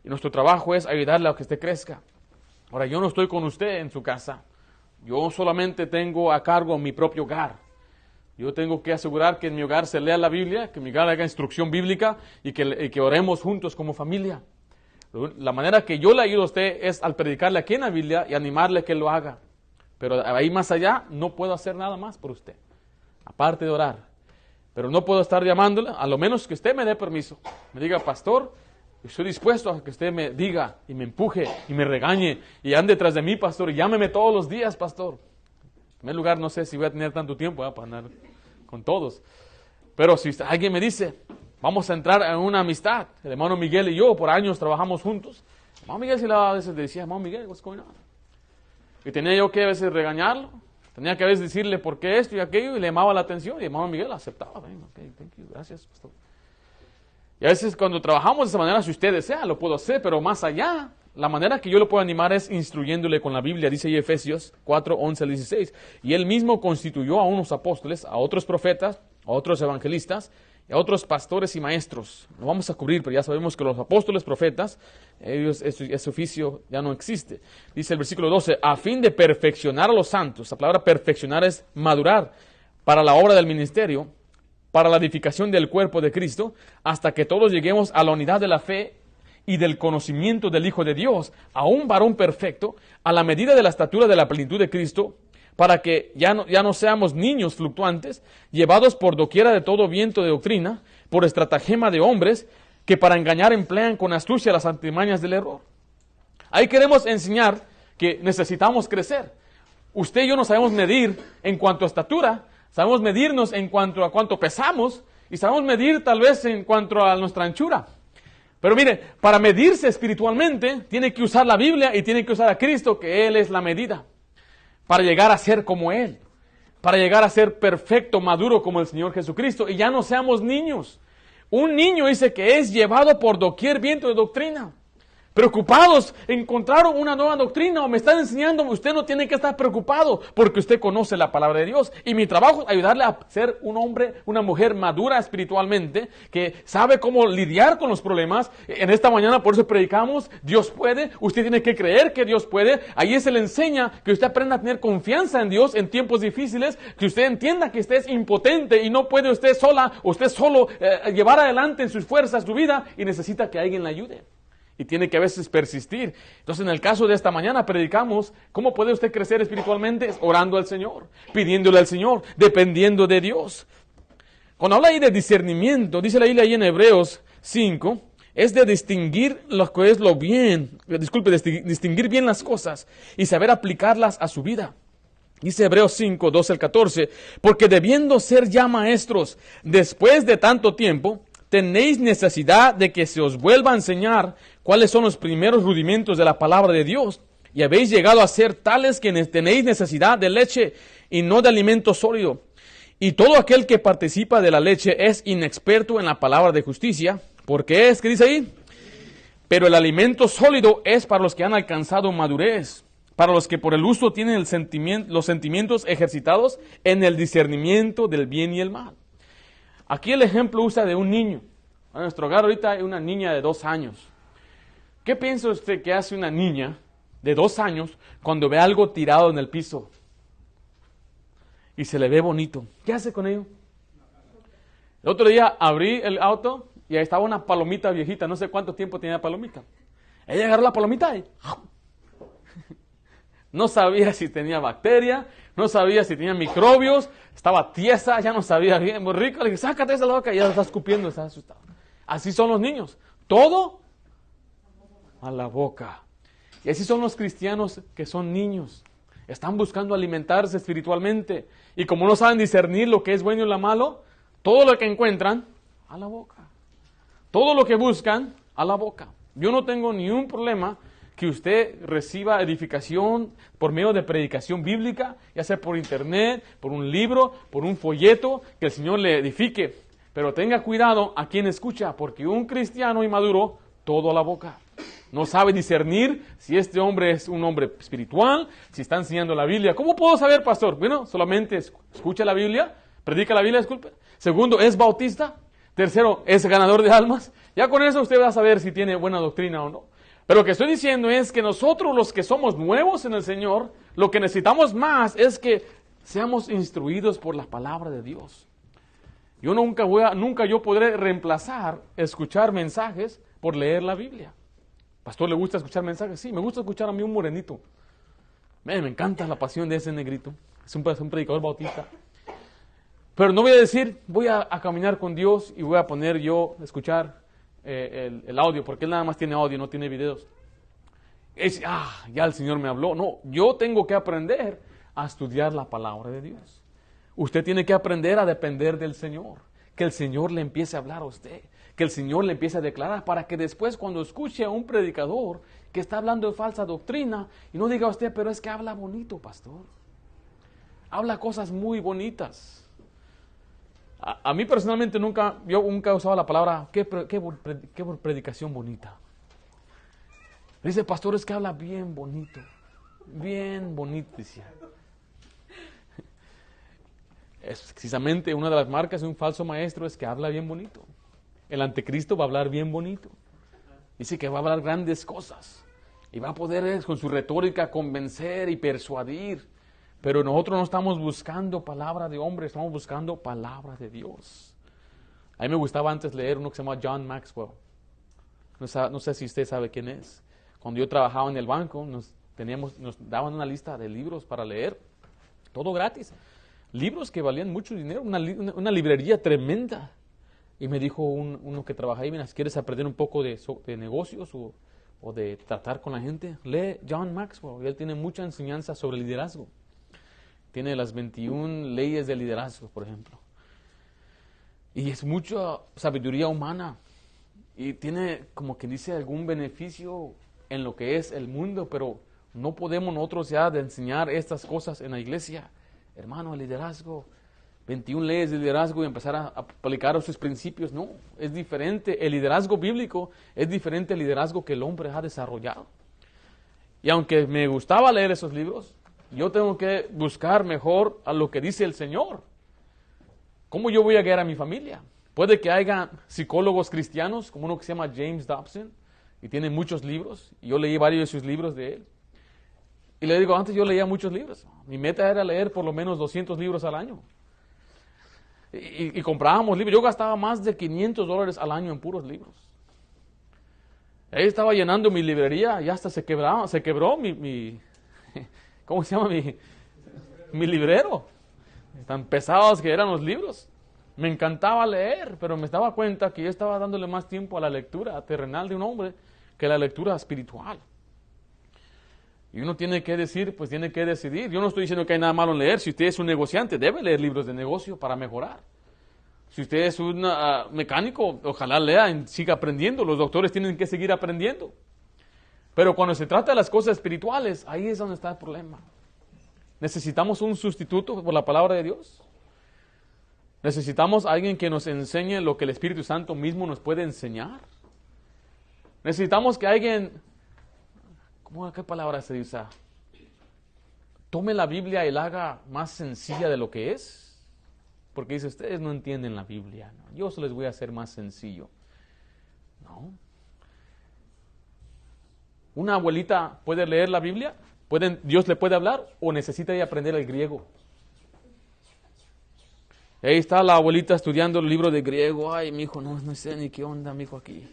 Y nuestro trabajo es ayudarle a que usted crezca. Ahora, yo no estoy con usted en su casa. Yo solamente tengo a cargo mi propio hogar. Yo tengo que asegurar que en mi hogar se lea la Biblia, que en mi hogar haga instrucción bíblica y que oremos juntos como familia. La manera que yo le ayudo a usted es al predicarle aquí en la Biblia y animarle a que lo haga. pero ahí más allá no puedo hacer nada más por usted, aparte de orar. Pero no puedo estar llamándole, a lo menos que usted me dé permiso. Me diga, pastor, estoy dispuesto a que usted me diga y me empuje y me regañe y ande tras de mí, pastor, y llámeme todos los días, pastor. En primer lugar, no sé si voy a tener tanto tiempo para andar con todos. Pero si alguien me dice, vamos a entrar en una amistad, el hermano Miguel y yo por años trabajamos juntos. Hermano Miguel a veces decía, hermano Miguel, what's going on? Y tenía yo que a veces regañarlo, tenía que a veces decirle por qué esto y aquello, y le llamaba la atención, y el hermano Miguel aceptaba. Okay, thank you, gracias, pastor. Y a veces cuando trabajamos de esa manera, si usted desea, lo puedo hacer, pero más allá, la manera que yo lo puedo animar es instruyéndole con la Biblia, dice ahí Efesios 4, 11 al 16. Y él mismo constituyó a unos apóstoles, a otros profetas, a otros evangelistas, y a otros pastores y maestros. Lo vamos a cubrir, pero ya sabemos que los apóstoles, profetas, ellos, ese oficio ya no existe. Dice el versículo 12, a fin de perfeccionar a los santos. La palabra perfeccionar es madurar para la obra del ministerio, para la edificación del cuerpo de Cristo, hasta que todos lleguemos a la unidad de la fe y del conocimiento del Hijo de Dios, a un varón perfecto, a la medida de la estatura de la plenitud de Cristo, para que ya no seamos niños fluctuantes, llevados por doquiera de todo viento de doctrina, por estratagema de hombres, que para engañar emplean con astucia las artimañas del error. Ahí queremos enseñar que necesitamos crecer. Usted y yo nos sabemos medir en cuanto a estatura, sabemos medirnos en cuanto a cuánto pesamos, y sabemos medir tal vez en cuanto a nuestra anchura. Pero mire, para medirse espiritualmente, tiene que usar la Biblia y tiene que usar a Cristo, que Él es la medida, para llegar a ser como Él, para llegar a ser perfecto, maduro como el Señor Jesucristo, y ya no seamos niños. Un niño dice que es llevado por doquier viento de doctrina. Preocupados, encontraron una nueva doctrina o me están enseñando, usted no tiene que estar preocupado porque usted conoce la palabra de Dios. Y mi trabajo es ayudarle a ser un hombre, una mujer madura espiritualmente, que sabe cómo lidiar con los problemas. En esta mañana por eso predicamos, Dios puede, usted tiene que creer que Dios puede. Ahí se le enseña que usted aprenda a tener confianza en Dios en tiempos difíciles, que usted entienda que usted es impotente y no puede usted sola, usted solo llevar adelante en sus fuerzas su vida y necesita que alguien le ayude. Y tiene que a veces persistir. Entonces, en el caso de esta mañana, predicamos cómo puede usted crecer espiritualmente, es orando al Señor, pidiéndole al Señor, dependiendo de Dios. Cuando habla ahí de discernimiento, dice la Biblia ahí en Hebreos 5, es de distinguir lo que es lo bien, distinguir bien las cosas y saber aplicarlas a su vida. Dice Hebreos 5, 12 al 14, porque debiendo ser ya maestros después de tanto tiempo, tenéis necesidad de que se os vuelva a enseñar cuáles son los primeros rudimentos de la palabra de Dios, y habéis llegado a ser tales que tenéis necesidad de leche y no de alimento sólido. Y todo aquel que participa de la leche es inexperto en la palabra de justicia, porque es, ¿qué dice ahí? Pero el alimento sólido es para los que han alcanzado madurez, para los que por el uso tienen los sentimientos ejercitados en el discernimiento del bien y el mal. Aquí el ejemplo usa de un niño. En nuestro hogar ahorita hay una niña de 2 años. ¿Qué piensa usted que hace una niña de 2 años cuando ve algo tirado en el piso y se le ve bonito? ¿Qué hace con ello? El otro día abrí el auto y ahí estaba una palomita viejita. No sé cuánto tiempo tenía la palomita. Ella agarró la palomita y no sabía si tenía bacteria, no sabía si tenía microbios, estaba tiesa, ya no sabía bien, muy rico. Le dije, sácate esa boca, y ya está escupiendo, está asustado. Así son los niños, todo a la boca. Y así son los cristianos que son niños. Están buscando alimentarse espiritualmente. Y como no saben discernir lo que es bueno y lo malo, todo lo que encuentran, a la boca. Todo lo que buscan, a la boca. Yo no tengo ni un problema que usted reciba edificación por medio de predicación bíblica, ya sea por internet, por un libro, por un folleto, que el Señor le edifique. Pero tenga cuidado a quien escucha, porque un cristiano inmaduro, todo a la boca. No sabe discernir si este hombre es un hombre espiritual, si está enseñando la Biblia. ¿Cómo puedo saber, pastor? Bueno, solamente escucha la Biblia, predica la Biblia, disculpe. Segundo, es bautista. Tercero, es ganador de almas. Ya con eso usted va a saber si tiene buena doctrina o no. Pero lo que estoy diciendo es que nosotros los que somos nuevos en el Señor, lo que necesitamos más es que seamos instruidos por la palabra de Dios. Yo nunca yo podré reemplazar escuchar mensajes por leer la Biblia. Pastor, ¿le gusta escuchar mensajes? Sí, me gusta escuchar a mí un morenito. Me encanta la pasión de ese negrito. Es un predicador bautista. Pero no voy a decir, voy a caminar con Dios y voy a poner yo, escuchar el audio, porque él nada más tiene audio, no tiene videos. Ya el Señor me habló. No, yo tengo que aprender a estudiar la palabra de Dios. Usted tiene que aprender a depender del Señor. Que el Señor le empiece a hablar a usted. Que el Señor le empiece a declarar para que después cuando escuche a un predicador que está hablando de falsa doctrina y no diga a usted, pero es que habla bonito, pastor. Habla cosas muy bonitas. A mí personalmente yo nunca he usado la palabra, qué predicación bonita. Dice, pastor, es que habla bien bonito. Bien bonito, decía. Es precisamente una de las marcas de un falso maestro es que habla bien bonito. El anticristo va a hablar bien bonito. Dice que va a hablar grandes cosas. Y va a poder con su retórica convencer y persuadir. Pero nosotros no estamos buscando palabra de hombre, estamos buscando palabra de Dios. A mí me gustaba antes leer uno que se llama John Maxwell. No sé si usted sabe quién es. Cuando yo trabajaba en el banco, nos daban una lista de libros para leer. Todo gratis. Libros que valían mucho dinero, una librería tremenda. Y me dijo uno que trabaja ahí, mira, si quieres aprender un poco de negocios o de tratar con la gente, lee John Maxwell. Y él tiene mucha enseñanza sobre liderazgo. Tiene las 21 leyes de liderazgo, por ejemplo. Y es mucha sabiduría humana. Y tiene, como que dice, algún beneficio en lo que es el mundo, pero no podemos nosotros ya de enseñar estas cosas en la iglesia. Hermano, el liderazgo, 21 leyes de liderazgo y empezar a aplicar sus principios. No, es diferente. El liderazgo bíblico es diferente al liderazgo que el hombre ha desarrollado. Y aunque me gustaba leer esos libros, yo tengo que buscar mejor a lo que dice el Señor. ¿Cómo yo voy a guiar a mi familia? Puede que haya psicólogos cristianos, como uno que se llama James Dobson, y tiene muchos libros. Y yo leí varios de sus libros de él. Y le digo, antes yo leía muchos libros. Mi meta era leer por lo menos 200 libros al año. Y comprábamos libros. Yo gastaba más de $500 al año en puros libros. Ahí estaba llenando mi librería y hasta se quebró mi ¿cómo se llama? Mi librero. Tan pesados que eran los libros. Me encantaba leer, pero me daba cuenta que yo estaba dándole más tiempo a la lectura terrenal de un hombre que a la lectura espiritual. Y uno tiene que decir, pues tiene que decidir. Yo no estoy diciendo que hay nada malo en leer. Si usted es un negociante, debe leer libros de negocio para mejorar. Si usted es un mecánico, ojalá lea y siga aprendiendo. Los doctores tienen que seguir aprendiendo. Pero cuando se trata de las cosas espirituales, ahí es donde está el problema. Necesitamos un sustituto por la palabra de Dios. Necesitamos a alguien que nos enseñe lo que el Espíritu Santo mismo nos puede enseñar. Necesitamos que alguien, ¿qué palabra se usa? Tome la Biblia y la haga más sencilla de lo que es. Porque dice, ustedes no entienden la Biblia. ¿No? Yo se les voy a hacer más sencillo. No. ¿Una abuelita puede leer la Biblia? ¿Dios le puede hablar? ¿O necesita ella aprender el griego? Ahí está la abuelita estudiando el libro de griego. Ay, mi hijo, no sé ni qué onda, mi hijo, aquí.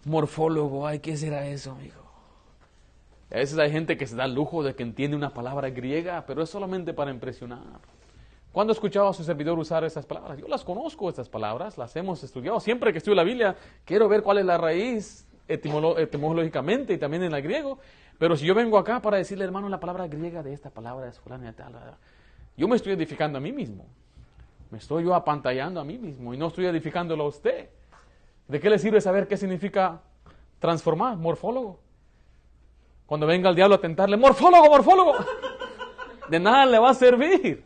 Morfólogo, ay, ¿qué será eso, mi hijo? A veces hay gente que se da el lujo de que entiende una palabra griega, pero es solamente para impresionar. ¿Cuándo he escuchado a su servidor usar esas palabras? Yo las conozco, estas palabras, las hemos estudiado. Siempre que estudio la Biblia, quiero ver cuál es la raíz etimológicamente y también en el griego. Pero si yo vengo acá para decirle, hermano, la palabra griega de esta palabra es fulana y tal, yo me estoy edificando a mí mismo. Me estoy yo apantallando a mí mismo y no estoy edificándolo a usted. ¿De qué le sirve saber qué significa transformar? Morfólogo. Cuando venga el diablo a tentarle, morfólogo, morfólogo. De nada le va a servir.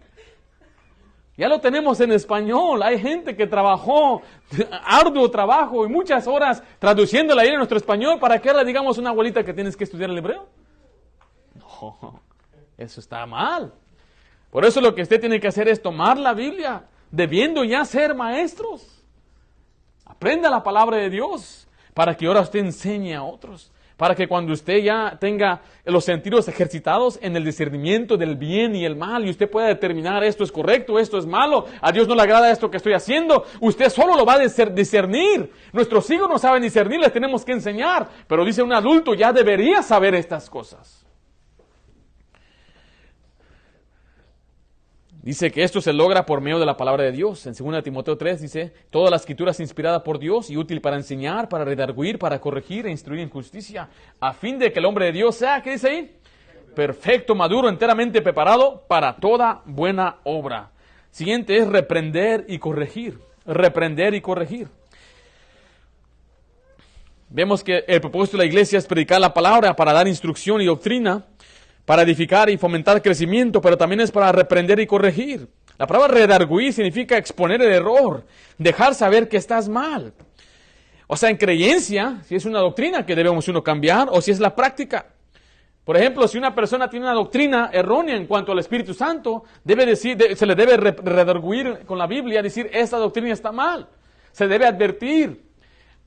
Ya lo tenemos en español. Hay gente que trabajó, arduo trabajo y muchas horas traduciendo la Biblia en nuestro español. ¿Para qué le digamos a una abuelita que tienes que estudiar el hebreo? No, eso está mal. Por eso lo que usted tiene que hacer es tomar la Biblia, debiendo ya ser maestros. Aprenda la palabra de Dios para que ahora usted enseñe a otros. Para que cuando usted ya tenga los sentidos ejercitados en el discernimiento del bien y el mal y usted pueda determinar esto es correcto, esto es malo, a Dios no le agrada esto que estoy haciendo, usted solo lo va a discernir. Nuestros hijos no saben discernir, les tenemos que enseñar. Pero dice un adulto, ya debería saber estas cosas. Dice que esto se logra por medio de la palabra de Dios. En 2 Timoteo 3 dice, toda la escritura es inspirada por Dios y útil para enseñar, para redarguir, para corregir e instruir en justicia, a fin de que el hombre de Dios sea, ¿qué dice ahí? Perfecto, maduro, enteramente preparado para toda buena obra. Siguiente es reprender y corregir. Reprender y corregir. Vemos que el propósito de la iglesia es predicar la palabra para dar instrucción y doctrina, para edificar y fomentar crecimiento, pero también es para reprender y corregir. La palabra redarguir significa exponer el error, dejar saber que estás mal. O sea, en creencia, si es una doctrina que debemos uno cambiar o si es la práctica. Por ejemplo, si una persona tiene una doctrina errónea en cuanto al Espíritu Santo, se le debe redarguir con la Biblia, decir, esta doctrina está mal. Se debe advertir.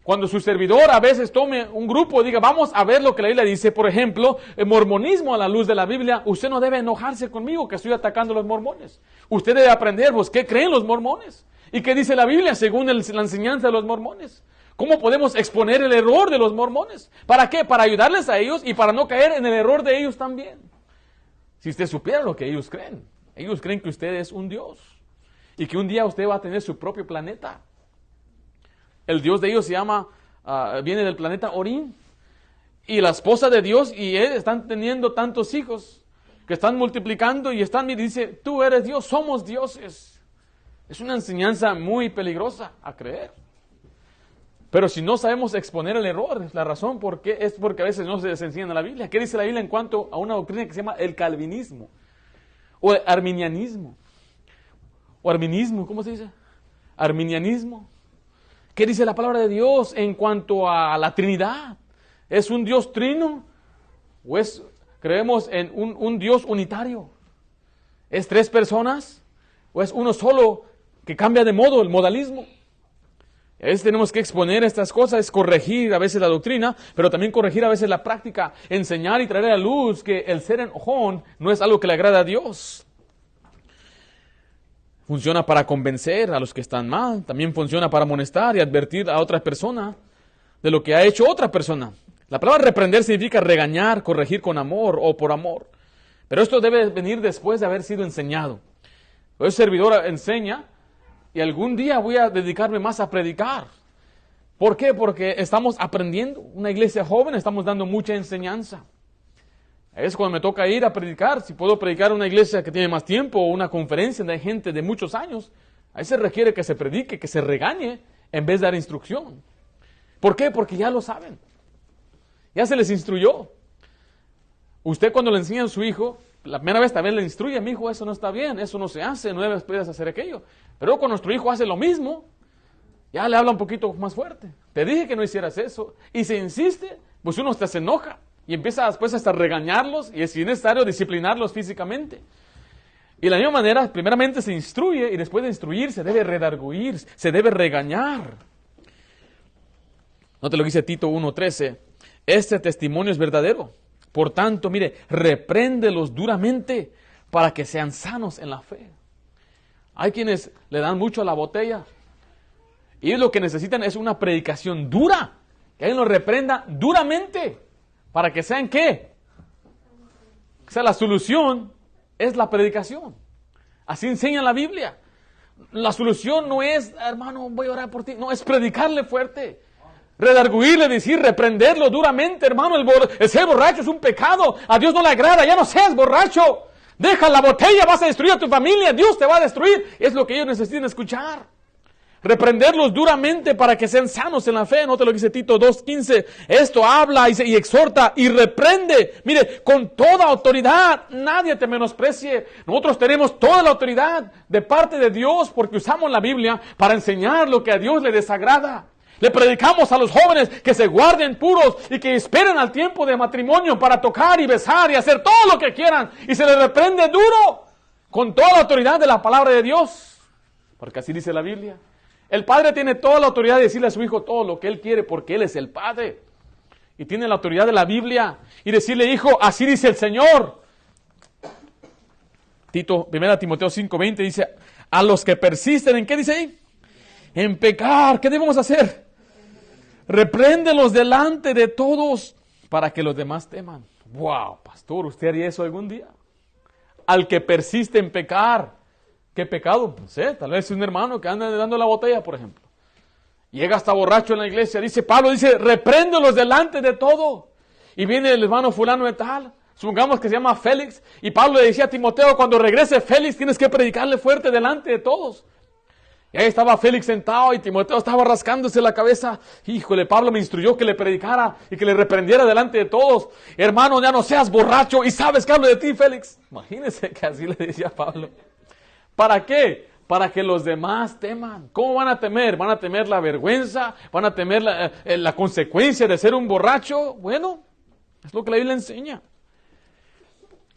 Cuando su servidor a veces tome un grupo y diga, vamos a ver lo que la Biblia dice, por ejemplo, el mormonismo a la luz de la Biblia, usted no debe enojarse conmigo que estoy atacando a los mormones. Usted debe aprender, pues, ¿qué creen los mormones? ¿Y qué dice la Biblia según la enseñanza de los mormones? ¿Cómo podemos exponer el error de los mormones? ¿Para qué? Para ayudarles a ellos y para no caer en el error de ellos también. Si usted supiera lo que ellos creen que usted es un Dios y que un día usted va a tener su propio planeta. El Dios de ellos se llama, viene del planeta Orín. Y la esposa de Dios y él están teniendo tantos hijos que están multiplicando y dice, tú eres Dios, somos dioses. Es una enseñanza muy peligrosa a creer. Pero si no sabemos exponer el error, la razón por qué es porque a veces no se les enseña en la Biblia. ¿Qué dice la Biblia en cuanto a una doctrina que se llama el calvinismo? O el arminianismo. O arminismo, ¿cómo se dice? Arminianismo. ¿Qué dice la palabra de Dios en cuanto a la Trinidad? ¿Es un Dios trino? ¿O creemos en un Dios unitario? ¿Es tres personas? ¿O es uno solo que cambia de modo, el modalismo? A veces tenemos que exponer estas cosas, es corregir a veces la doctrina, pero también corregir a veces la práctica, enseñar y traer a la luz que el ser enojón no es algo que le agrada a Dios. Funciona para convencer a los que están mal, también funciona para amonestar y advertir a otra persona de lo que ha hecho otra persona. La palabra reprender significa regañar, corregir con amor o por amor, pero esto debe venir después de haber sido enseñado. El servidor enseña, y algún día voy a dedicarme más a predicar. ¿Por qué? Porque estamos aprendiendo. Una iglesia joven, estamos dando mucha enseñanza. Es cuando me toca ir a predicar. Si puedo predicar en una iglesia que tiene más tiempo o una conferencia de gente de muchos años, ahí se requiere que se predique, que se regañe, en vez de dar instrucción. ¿Por qué? Porque ya lo saben. Ya se les instruyó. Usted cuando le enseña a su hijo, la primera vez también le instruye, mi hijo, eso no está bien, eso no se hace, no debes hacer aquello. Pero cuando nuestro hijo hace lo mismo, ya le habla un poquito más fuerte. Te dije que no hicieras eso. Y si insiste, pues uno hasta se enoja. Y empieza después hasta regañarlos y si es necesario disciplinarlos físicamente. Y de la misma manera, primeramente se instruye y después de instruir se debe redarguir, se debe regañar. Note lo que dice Tito 1:13. Este testimonio es verdadero. Por tanto, mire, repréndelos duramente para que sean sanos en la fe. Hay quienes le dan mucho a la botella y lo que necesitan es una predicación dura, que alguien los reprenda duramente para que sean ¿qué? O sea, la solución es la predicación. Así enseña la Biblia. La solución no es, hermano, voy a orar por ti. No, es predicarle fuerte. Redarguirle, decir, reprenderlo duramente, hermano. El ser borracho es un pecado. A Dios no le agrada. Ya no seas borracho. Deja la botella, vas a destruir a tu familia. Dios te va a destruir. Es lo que ellos necesitan escuchar. Reprenderlos duramente para que sean sanos en la fe. Note lo que dice Tito 2:15. Esto habla y exhorta y reprende. Mire, con toda autoridad. Nadie te menosprecie. Nosotros tenemos toda la autoridad de parte de Dios porque usamos la Biblia para enseñar lo que a Dios le desagrada. Le predicamos a los jóvenes que se guarden puros y que esperen al tiempo de matrimonio para tocar y besar y hacer todo lo que quieran. Y se les reprende duro con toda la autoridad de la palabra de Dios. Porque así dice la Biblia. El padre tiene toda la autoridad de decirle a su hijo todo lo que él quiere porque él es el padre. Y tiene la autoridad de la Biblia. Y decirle, hijo, así dice el Señor. 1 Timoteo 5:20 dice, a los que persisten, ¿en qué dice ahí? En pecar. ¿Qué debemos hacer? Repréndelos delante de todos para que los demás teman. Wow, pastor, ¿usted haría eso algún día? Al que persiste en pecar. ¿Qué pecado? No sé, tal vez un hermano que anda dando la botella, por ejemplo. Llega hasta borracho en la iglesia. Dice Pablo, repréndolos delante de todo. Y viene el hermano fulano de tal, supongamos que se llama Félix. Y Pablo le decía a Timoteo, cuando regrese Félix tienes que predicarle fuerte delante de todos. Y ahí estaba Félix sentado y Timoteo estaba rascándose la cabeza. Híjole, Pablo me instruyó que le predicara y que le reprendiera delante de todos. Hermano, ya no seas borracho y sabes que hablo de ti, Félix. Imagínense que así le decía Pablo. ¿Para qué? Para que los demás teman. ¿Cómo van a temer? ¿Van a temer la vergüenza? ¿Van a temer la consecuencia de ser un borracho? Bueno, es lo que la Biblia enseña.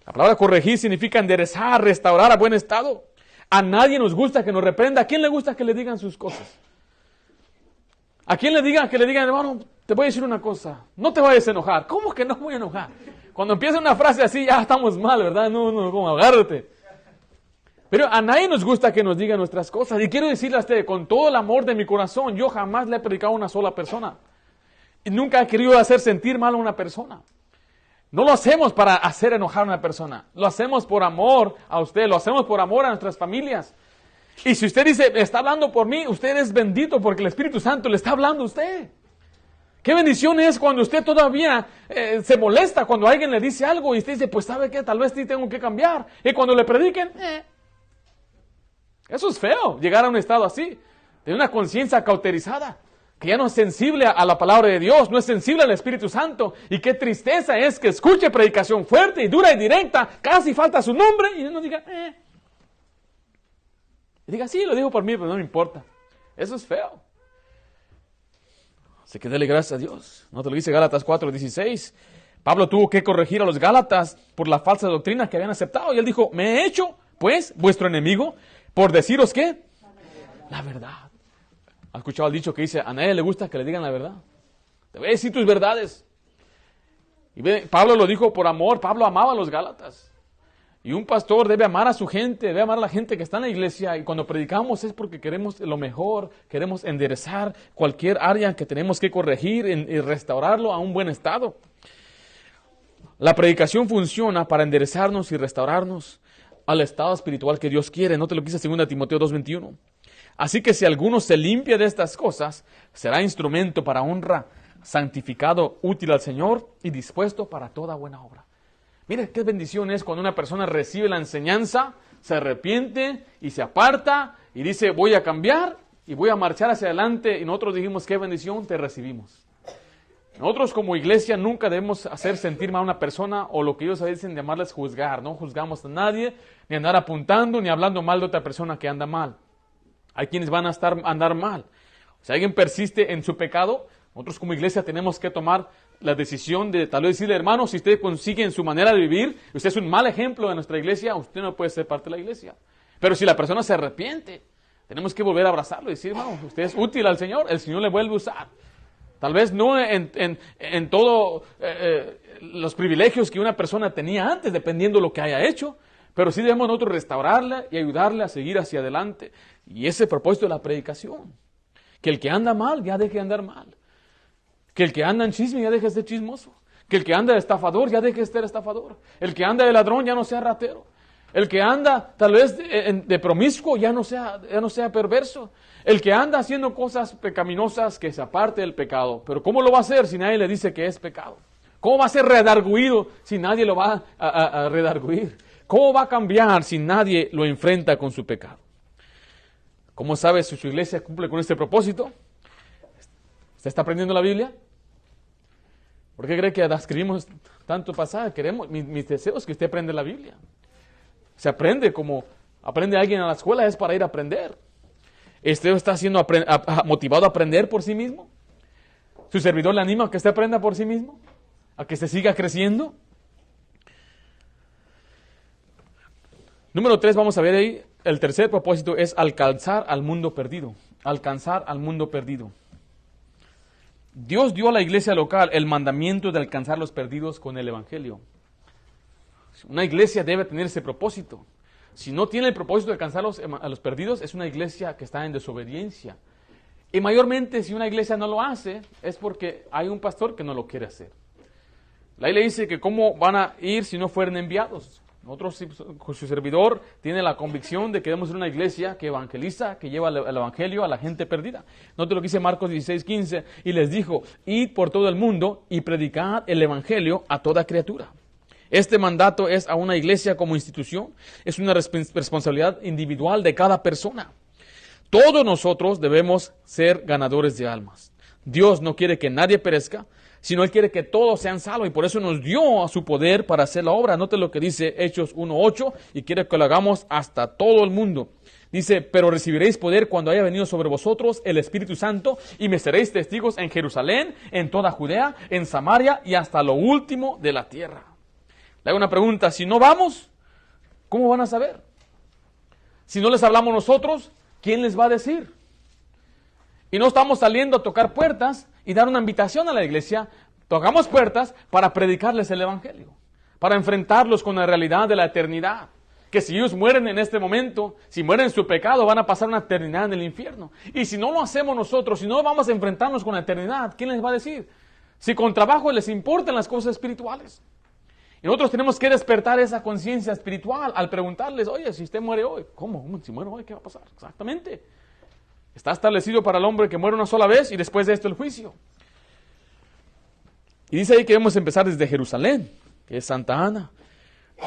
La palabra corregir significa enderezar, restaurar a buen estado. A nadie nos gusta que nos reprenda. ¿A quién le gusta que le digan sus cosas? ¿A quién le digan que le digan, hermano, te voy a decir una cosa, no te vayas a enojar? ¿Cómo que no me voy a enojar? Cuando empieza una frase así, ya estamos mal, ¿verdad? No, ¿cómo? Agárrate. Pero a nadie nos gusta que nos digan nuestras cosas. Y quiero decirle a usted, con todo el amor de mi corazón, yo jamás le he predicado a una sola persona. Y nunca he querido hacer sentir mal a una persona. No lo hacemos para hacer enojar a una persona. Lo hacemos por amor a usted. Lo hacemos por amor a nuestras familias. Y si usted dice, está hablando por mí, usted es bendito porque el Espíritu Santo le está hablando a usted. Qué bendición es cuando usted todavía se molesta cuando alguien le dice algo y usted dice, pues ¿sabe qué? Tal vez sí tengo que cambiar. Y cuando le prediquen, Eso es feo, llegar a un estado así, de una conciencia cauterizada. Que ya no es sensible a la palabra de Dios, no es sensible al Espíritu Santo. Y qué tristeza es que escuche predicación fuerte y dura y directa, casi falta su nombre, y no diga, Y diga, sí, lo dijo por mí, pero no me importa. Eso es feo. Así que dele gracias a Dios. No te lo dice Gálatas 4:16. Pablo tuvo que corregir a los Gálatas por la falsa doctrina que habían aceptado. Y él dijo, me he hecho, pues, vuestro enemigo, por deciros, ¿qué? La verdad. ¿Has escuchado el dicho que dice, a nadie le gusta que le digan la verdad? Te voy a decir tus verdades. Y Pablo lo dijo por amor. Pablo amaba a los Gálatas. Y un pastor debe amar a su gente, debe amar a la gente que está en la iglesia. Y cuando predicamos es porque queremos lo mejor, queremos enderezar cualquier área que tenemos que corregir y restaurarlo a un buen estado. La predicación funciona para enderezarnos y restaurarnos al estado espiritual que Dios quiere. No te lo quise 2 Timoteo 2:21. Así que si alguno se limpia de estas cosas, será instrumento para honra, santificado, útil al Señor y dispuesto para toda buena obra. Mire qué bendición es cuando una persona recibe la enseñanza, se arrepiente y se aparta y dice, voy a cambiar y voy a marchar hacia adelante. Y nosotros dijimos, qué bendición, te recibimos. Nosotros como iglesia nunca debemos hacer sentir mal a una persona o lo que ellos dicen llamarles juzgar. No juzgamos a nadie, ni andar apuntando, ni hablando mal de otra persona que anda mal. Hay quienes van a andar mal. Si alguien persiste en su pecado, nosotros como iglesia tenemos que tomar la decisión de tal vez decirle, hermano, si usted consigue en su manera de vivir, usted es un mal ejemplo de nuestra iglesia, usted no puede ser parte de la iglesia. Pero si la persona se arrepiente, tenemos que volver a abrazarlo y decir, hermano, usted es útil al Señor, el Señor le vuelve a usar. Tal vez no en todos los privilegios que una persona tenía antes, dependiendo de lo que haya hecho, pero sí debemos nosotros restaurarle y ayudarle a seguir hacia adelante. Y ese es el propósito de la predicación. Que el que anda mal ya deje de andar mal. Que el que anda en chisme ya deje de ser chismoso. Que el que anda de estafador ya deje de ser estafador. El que anda de ladrón ya no sea ratero. El que anda tal vez de promiscuo ya no sea perverso. El que anda haciendo cosas pecaminosas que se aparte del pecado. Pero ¿cómo lo va a hacer si nadie le dice que es pecado? ¿Cómo va a ser redarguido si nadie lo va a redarguir? ¿Cómo va a cambiar si nadie lo enfrenta con su pecado? ¿Cómo sabe si su iglesia cumple con este propósito? ¿Usted está aprendiendo la Biblia? ¿Por qué cree que escribimos tanto pasaje? Mis deseos es que usted aprenda la Biblia. Se aprende como aprende alguien en la escuela, es para ir a aprender. ¿Usted está siendo motivado a aprender por sí mismo? ¿Su servidor le anima a que usted aprenda por sí mismo? ¿A que se siga creciendo? Número 3, vamos a ver ahí, el tercer propósito es alcanzar al mundo perdido. Alcanzar al mundo perdido. Dios dio a la iglesia local el mandamiento de alcanzar a los perdidos con el evangelio. Una iglesia debe tener ese propósito. Si no tiene el propósito de alcanzar a los perdidos, es una iglesia que está en desobediencia. Y mayormente si una iglesia no lo hace, es porque hay un pastor que no lo quiere hacer. La Biblia dice que cómo van a ir si no fueren enviados. Su servidor tiene la convicción de que debemos ser una iglesia que evangeliza, que lleva el evangelio a la gente perdida. Note lo que dice Marcos 16:15, y les dijo, id por todo el mundo y predicad el evangelio a toda criatura. Este mandato es a una iglesia como institución, es una responsabilidad individual de cada persona. Todos nosotros debemos ser ganadores de almas. Dios no quiere que nadie perezca, sino Él quiere que todos sean salvos, y por eso nos dio a su poder para hacer la obra. Note lo que dice Hechos 1:8, y quiere que lo hagamos hasta todo el mundo. Dice, pero recibiréis poder cuando haya venido sobre vosotros el Espíritu Santo, y me seréis testigos en Jerusalén, en toda Judea, en Samaria, y hasta lo último de la tierra. Le hago una pregunta, si no vamos, ¿cómo van a saber? Si no les hablamos nosotros, ¿quién les va a decir? Y no estamos saliendo a tocar puertas y dar una invitación a la iglesia. Tocamos puertas para predicarles el evangelio, para enfrentarlos con la realidad de la eternidad. Que si ellos mueren en este momento, si mueren en su pecado, van a pasar una eternidad en el infierno. Y si no lo hacemos nosotros, si no vamos a enfrentarnos con la eternidad, ¿quién les va a decir? Si con trabajo les importan las cosas espirituales. Y nosotros tenemos que despertar esa conciencia espiritual al preguntarles, oye, si usted muere hoy, ¿cómo? Si muero hoy, ¿qué va a pasar? Exactamente. Está establecido para el hombre que muere una sola vez y después de esto el juicio. Y dice ahí que debemos empezar desde Jerusalén, que es Santa Ana.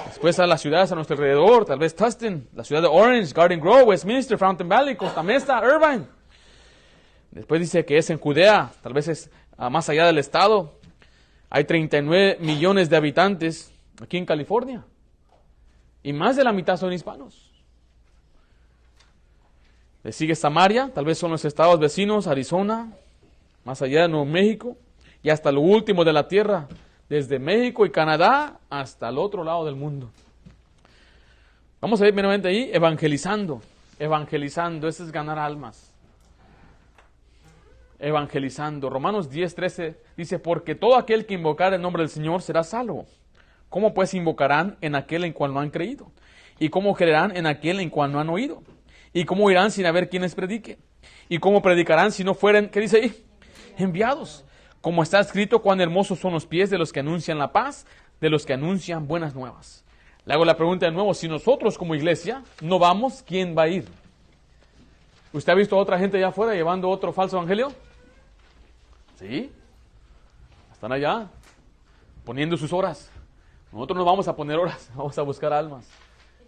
Después a las ciudades a nuestro alrededor, tal vez Tustin, la ciudad de Orange, Garden Grove, Westminster, Fountain Valley, Costa Mesa, Irvine. Después dice que es en Judea, tal vez es más allá del estado. Hay 39 millones de habitantes aquí en California. Y más de la mitad son hispanos. Le sigue Samaria, tal vez son los estados vecinos, Arizona, más allá de Nuevo México, y hasta lo último de la tierra, desde México y Canadá hasta el otro lado del mundo. Vamos a ver primeramente ahí, evangelizando, eso es ganar almas. Evangelizando. Romanos 10:13 dice, porque todo aquel que invocar el nombre del Señor será salvo. ¿Cómo pues invocarán en aquel en cual no han creído? ¿Y cómo creerán en aquel en cual no han oído? ¿Y cómo irán sin haber quien les predique? ¿Y cómo predicarán si no fueren, qué dice ahí? Enviados. Como está escrito, cuán hermosos son los pies de los que anuncian la paz, de los que anuncian buenas nuevas. Le hago la pregunta de nuevo, si nosotros como iglesia no vamos, ¿quién va a ir? ¿Usted ha visto a otra gente allá afuera llevando otro falso evangelio? ¿Sí? Están allá, poniendo sus horas. Nosotros no vamos a poner horas, vamos a buscar almas.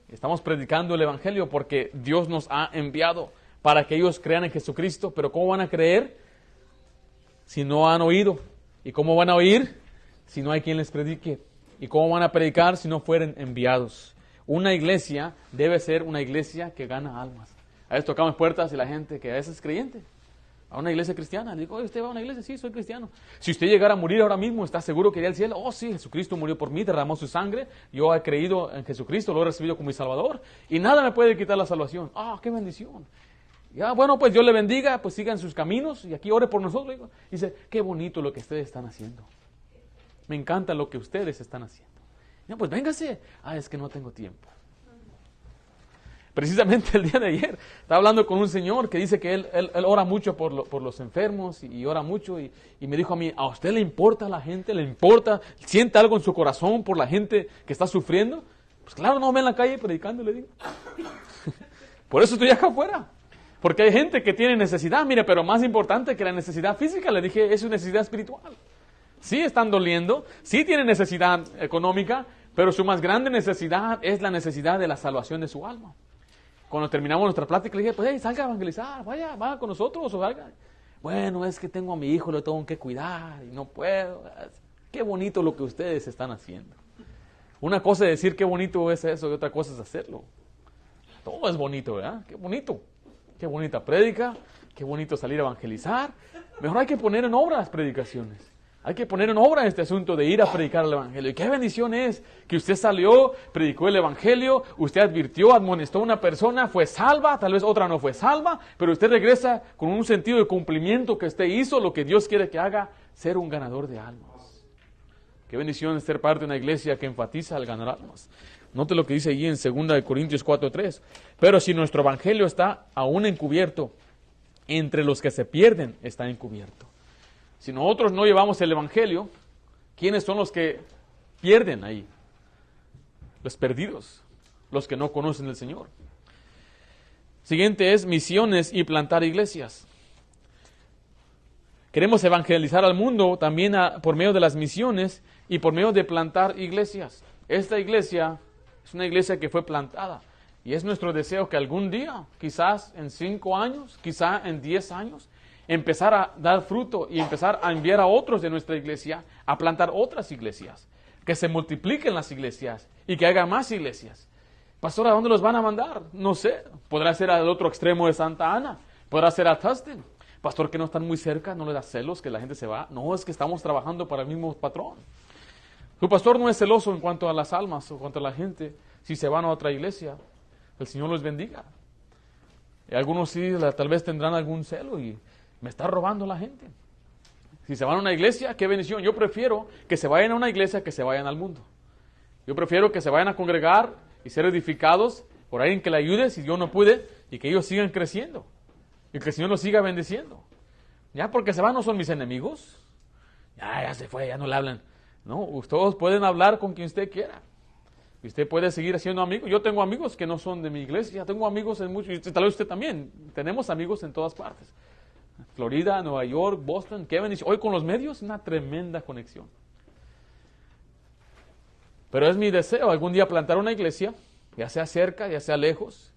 Estamos predicando el evangelio porque Dios nos ha enviado para que ellos crean en Jesucristo. Pero ¿cómo van a creer si no han oído? ¿Y cómo van a oír si no hay quien les predique? ¿Y cómo van a predicar si no fueren enviados? Una iglesia debe ser una iglesia que gana almas. A veces tocamos puertas y la gente que a veces es creyente, a una iglesia cristiana, le digo, oye, ¿usted va a una iglesia? Sí, soy cristiano. Si usted llegara a morir ahora mismo, ¿está seguro que iría al cielo? Oh, sí, Jesucristo murió por mí, derramó su sangre, yo he creído en Jesucristo, lo he recibido como mi Salvador, y nada me puede quitar la salvación. Ah, qué bendición. Ya, bueno, pues Dios le bendiga, pues sigan sus caminos, y aquí ore por nosotros. Digo, dice, qué bonito lo que ustedes están haciendo. Me encanta lo que ustedes están haciendo. No, pues véngase. Ah, es que no tengo tiempo. Precisamente el día de ayer estaba hablando con un señor que dice que él ora mucho por los enfermos y ora mucho y me dijo a mí, ¿a usted le importa a la gente? ¿Le importa? ¿Siente algo en su corazón por la gente que está sufriendo? Pues claro, no me en la calle predicando, le digo. Por eso estoy acá afuera. Porque hay gente que tiene necesidad, mire, pero más importante que la necesidad física, le dije, es su necesidad espiritual. Sí están doliendo, sí tienen necesidad económica, pero su más grande necesidad es la necesidad de la salvación de su alma. Cuando terminamos nuestra plática, le dije, pues hey, salga a evangelizar, vaya con nosotros o salga. Bueno, es que tengo a mi hijo, lo tengo que cuidar y no puedo. Qué bonito lo que ustedes están haciendo. Una cosa es decir qué bonito es eso y otra cosa es hacerlo. Todo es bonito, ¿verdad? Qué bonito. Qué bonita prédica, qué bonito salir a evangelizar. Mejor hay que poner en obra las predicaciones. Hay que poner en obra este asunto de ir a predicar el evangelio. Y qué bendición es que usted salió, predicó el evangelio, usted advirtió, admonestó a una persona, fue salva, tal vez otra no fue salva, pero usted regresa con un sentido de cumplimiento que usted hizo, lo que Dios quiere que haga, ser un ganador de almas. Qué bendición es ser parte de una iglesia que enfatiza el ganar almas. Note lo que dice allí en 2 Corintios 4:3. Pero si nuestro evangelio está aún encubierto, entre los que se pierden está encubierto. Si nosotros no llevamos el evangelio, ¿quiénes son los que pierden ahí? los perdidos, los que no conocen al Señor. Siguiente es misiones y plantar iglesias. Queremos evangelizar al mundo también por medio de las misiones y por medio de plantar iglesias. Esta iglesia es una iglesia que fue plantada y es nuestro deseo que algún día, quizás en 5 años, quizás en 10 años, empezar a dar fruto y empezar a enviar a otros de nuestra iglesia a plantar otras iglesias, que se multipliquen las iglesias y que haga más iglesias. Pastor, ¿a dónde los van a mandar? No sé, podrá ser al otro extremo de Santa Ana, podrá ser a Tustin. Pastor, que no están muy cerca, ¿no le da celos que la gente se va? No, es que estamos trabajando para el mismo patrón. Tu pastor no es celoso en cuanto a las almas o en cuanto a la gente. Si se van a otra iglesia, el Señor los bendiga. Y algunos sí, tal vez tendrán algún celo y me está robando la gente. Si se van a una iglesia, qué bendición. Yo prefiero que se vayan a una iglesia que se vayan al mundo. Yo prefiero que se vayan a congregar y ser edificados por alguien que le ayude si Dios no puede y que ellos sigan creciendo. Y que el Señor los siga bendiciendo. Ya porque se van no son mis enemigos. Ya se fue, ya no le hablan. No, ustedes pueden hablar con quien usted quiera. Y usted puede seguir siendo amigo. Yo tengo amigos que no son de mi iglesia. Tengo amigos en muchos, y tal vez usted también. Tenemos amigos en todas partes. Florida, Nueva York, Boston, qué bendición. Hoy con los medios, una tremenda conexión. Pero es mi deseo algún día plantar una iglesia, ya sea cerca, ya sea lejos,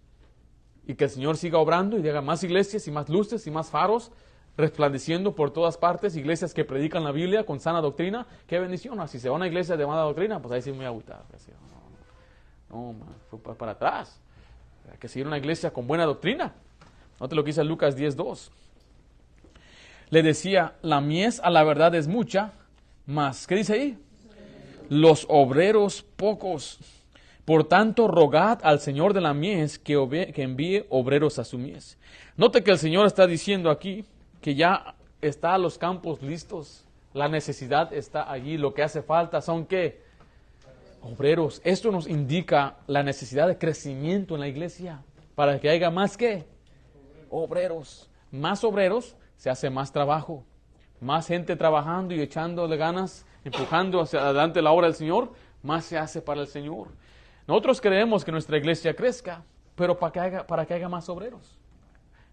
y que el Señor siga obrando y haga más iglesias y más luces y más faros, resplandeciendo por todas partes, iglesias que predican la Biblia con sana doctrina. Qué bendición. Si se va a una iglesia de mala doctrina, pues ahí sí me voy a agüitar. No, fue para atrás. Hay que seguir una iglesia con buena doctrina. Note lo que dice Lucas 10:2. Le decía, la mies a la verdad es mucha, mas, ¿qué dice ahí? Los obreros pocos. Por tanto, rogad al Señor de la mies que envíe obreros a su mies. Note que el Señor está diciendo aquí que ya está los campos listos. La necesidad está allí. Lo que hace falta son, ¿qué? Obreros. Esto nos indica la necesidad de crecimiento en la iglesia. Para que haya más, ¿qué? Obreros. Más obreros, se hace más trabajo. Más gente trabajando y echándole ganas, empujando hacia adelante la obra del Señor, más se hace para el Señor. Nosotros creemos que nuestra iglesia crezca, pero para que haya más obreros,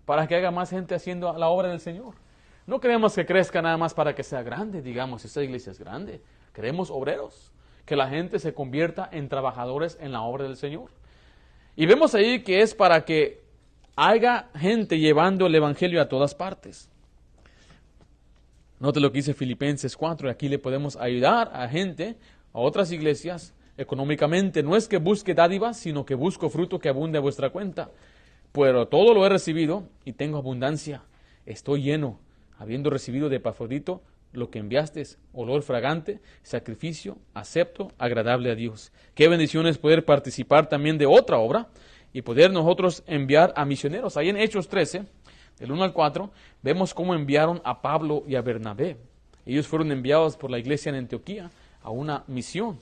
para que haya más gente haciendo la obra del Señor. No queremos que crezca nada más para que sea grande, digamos, esta iglesia es grande. Queremos obreros, que la gente se convierta en trabajadores en la obra del Señor. Y vemos ahí que es para que haya gente llevando el Evangelio a todas partes. Note lo que dice Filipenses 4, y aquí le podemos ayudar a gente, a otras iglesias, económicamente. No es que busque dádivas, sino que busco fruto que abunde a vuestra cuenta. Pero todo lo he recibido y tengo abundancia. Estoy lleno, habiendo recibido de Epafrodito lo que enviaste, olor fragante, sacrificio, acepto, agradable a Dios. Qué bendición es poder participar también de otra obra y poder nosotros enviar a misioneros. Ahí en Hechos 13, del 1 al 4, vemos cómo enviaron a Pablo y a Bernabé. Ellos fueron enviados por la iglesia en Antioquía a una misión.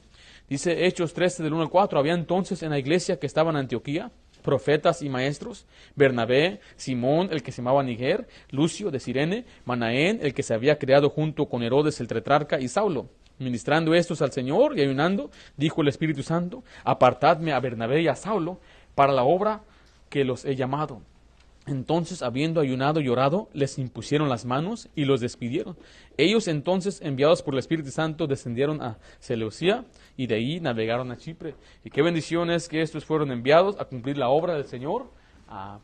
Dice Hechos 13, del 1 al 4, había entonces en la iglesia que estaba en Antioquía profetas y maestros, Bernabé, Simón, el que se llamaba Niger, Lucio de Cirene, Manaén, el que se había creado junto con Herodes el tetrarca, y Saulo. Ministrando estos al Señor y ayunando, dijo el Espíritu Santo, apartadme a Bernabé y a Saulo para la obra que los he llamado. Entonces, habiendo ayunado y orado, les impusieron las manos y los despidieron. Ellos entonces, enviados por el Espíritu Santo, descendieron a Seleucia y de ahí navegaron a Chipre. Y qué bendición es que estos fueron enviados a cumplir la obra del Señor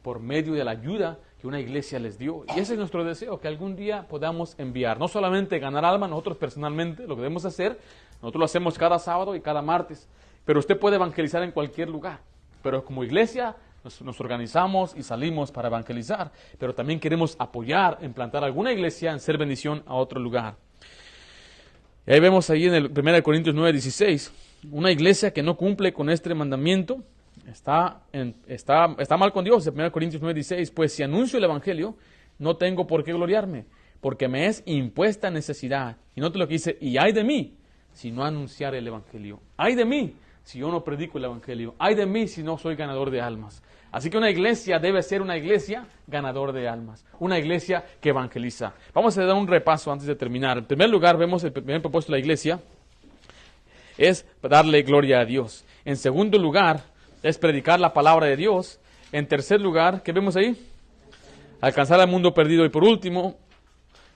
por medio de la ayuda que una iglesia les dio. Y ese es nuestro deseo, que algún día podamos enviar. No solamente ganar alma, nosotros personalmente, lo que debemos hacer, nosotros lo hacemos cada sábado y cada martes. Pero usted puede evangelizar en cualquier lugar. Pero como iglesia nos organizamos y salimos para evangelizar, pero también queremos apoyar en plantar alguna iglesia, en ser bendición a otro lugar. Y ahí vemos ahí en el 1 Corintios 9:16, una iglesia que no cumple con este mandamiento, está mal con Dios. 1 Corintios 9:16, pues si anuncio el evangelio, no tengo por qué gloriarme, porque me es impuesta necesidad. Y note lo que dice, y ay de mí, si no anunciar el evangelio. Ay de mí, si yo no predico el evangelio. Ay de mí si no soy ganador de almas. Así que una iglesia debe ser una iglesia ganador de almas. Una iglesia que evangeliza. Vamos a dar un repaso antes de terminar. En primer lugar, vemos el primer propósito de la iglesia. es darle gloria a Dios. En segundo lugar, es predicar la palabra de Dios. En tercer lugar, ¿qué vemos ahí? Alcanzar al mundo perdido. Y por último,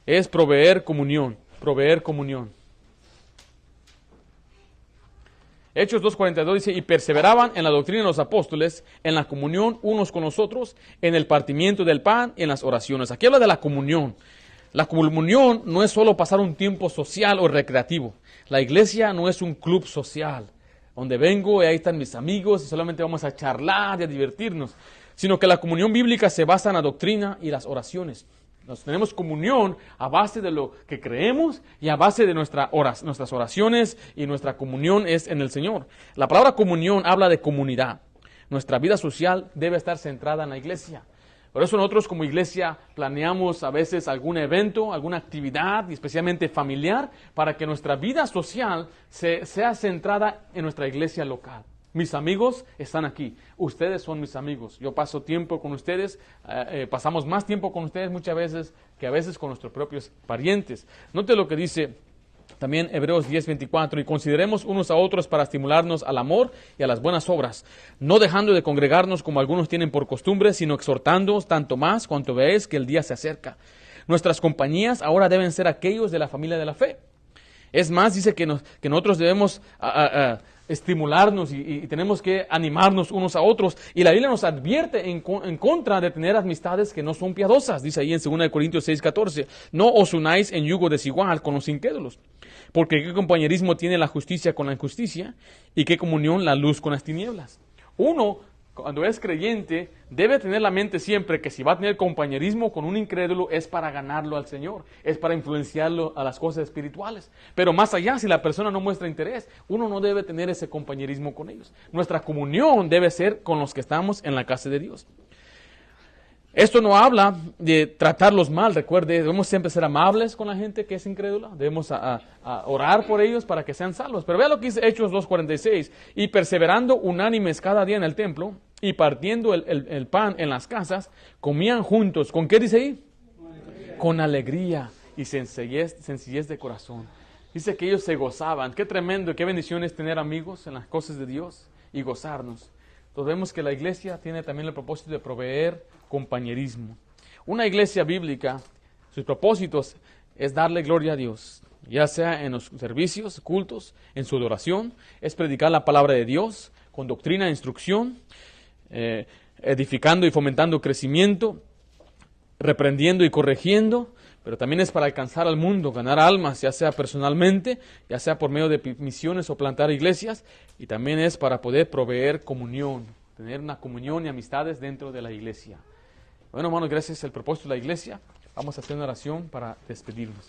es proveer comunión. Proveer comunión. Hechos 2:42 dice, y perseveraban en la doctrina de los apóstoles, en la comunión unos con los otros, en el partimiento del pan y en las oraciones. Aquí habla de la comunión. La comunión no es solo pasar un tiempo social o recreativo. La iglesia no es un club social, donde vengo y ahí están mis amigos y solamente vamos a charlar y a divertirnos, sino que la comunión bíblica se basa en la doctrina y las oraciones. Nos tenemos comunión a base de lo que creemos y a base de nuestras oraciones, y nuestra comunión es en el Señor. La palabra comunión habla de comunidad. Nuestra vida social debe estar centrada en la iglesia. Por eso nosotros como iglesia planeamos a veces algún evento, alguna actividad, especialmente familiar, para que nuestra vida social sea centrada en nuestra iglesia local. Mis amigos están aquí, ustedes son mis amigos, yo paso tiempo con ustedes, pasamos más tiempo con ustedes muchas veces que a veces con nuestros propios parientes. Note lo que dice también Hebreos 10:24, y consideremos unos a otros para estimularnos al amor y a las buenas obras, no dejando de congregarnos como algunos tienen por costumbre, sino exhortándoos tanto más cuanto veáis que el día se acerca. Nuestras compañías ahora deben ser aquellos de la familia de la fe. Es más, dice que nosotros debemos estimularnos y tenemos que animarnos unos a otros. Y la Biblia nos advierte en contra de tener amistades que no son piadosas. Dice ahí en 2 Corintios 6:14, no os unáis en yugo desigual con los incrédulos. Porque qué compañerismo tiene la justicia con la injusticia, y qué comunión la luz con las tinieblas. Uno, cuando es creyente, debe tener la mente siempre que si va a tener compañerismo con un incrédulo es para ganarlo al Señor, es para influenciarlo a las cosas espirituales. Pero más allá, si la persona no muestra interés, uno no debe tener ese compañerismo con ellos. Nuestra comunión debe ser con los que estamos en la casa de Dios. Esto no habla de tratarlos mal, recuerde, debemos siempre ser amables con la gente que es incrédula, debemos a orar por ellos para que sean salvos. Pero vea lo que dice Hechos 2:46, y perseverando unánimes cada día en el templo, y partiendo el pan en las casas, comían juntos. ¿Con qué dice ahí? Con alegría y sencillez de corazón. Dice que ellos se gozaban. Qué tremendo, qué bendición es tener amigos en las cosas de Dios y gozarnos. Entonces vemos que la iglesia tiene también el propósito de proveer compañerismo. Una iglesia bíblica, sus propósitos es darle gloria a Dios, ya sea en los servicios, cultos, en su adoración, es predicar la palabra de Dios con doctrina e instrucción, edificando y fomentando crecimiento, reprendiendo y corrigiendo, pero también es para alcanzar al mundo, ganar almas, ya sea personalmente, ya sea por medio de misiones o plantar iglesias, y también es para poder proveer comunión, tener una comunión y amistades dentro de la iglesia. Bueno, hermanos, gracias al propósito de la iglesia, vamos a hacer una oración para despedirnos.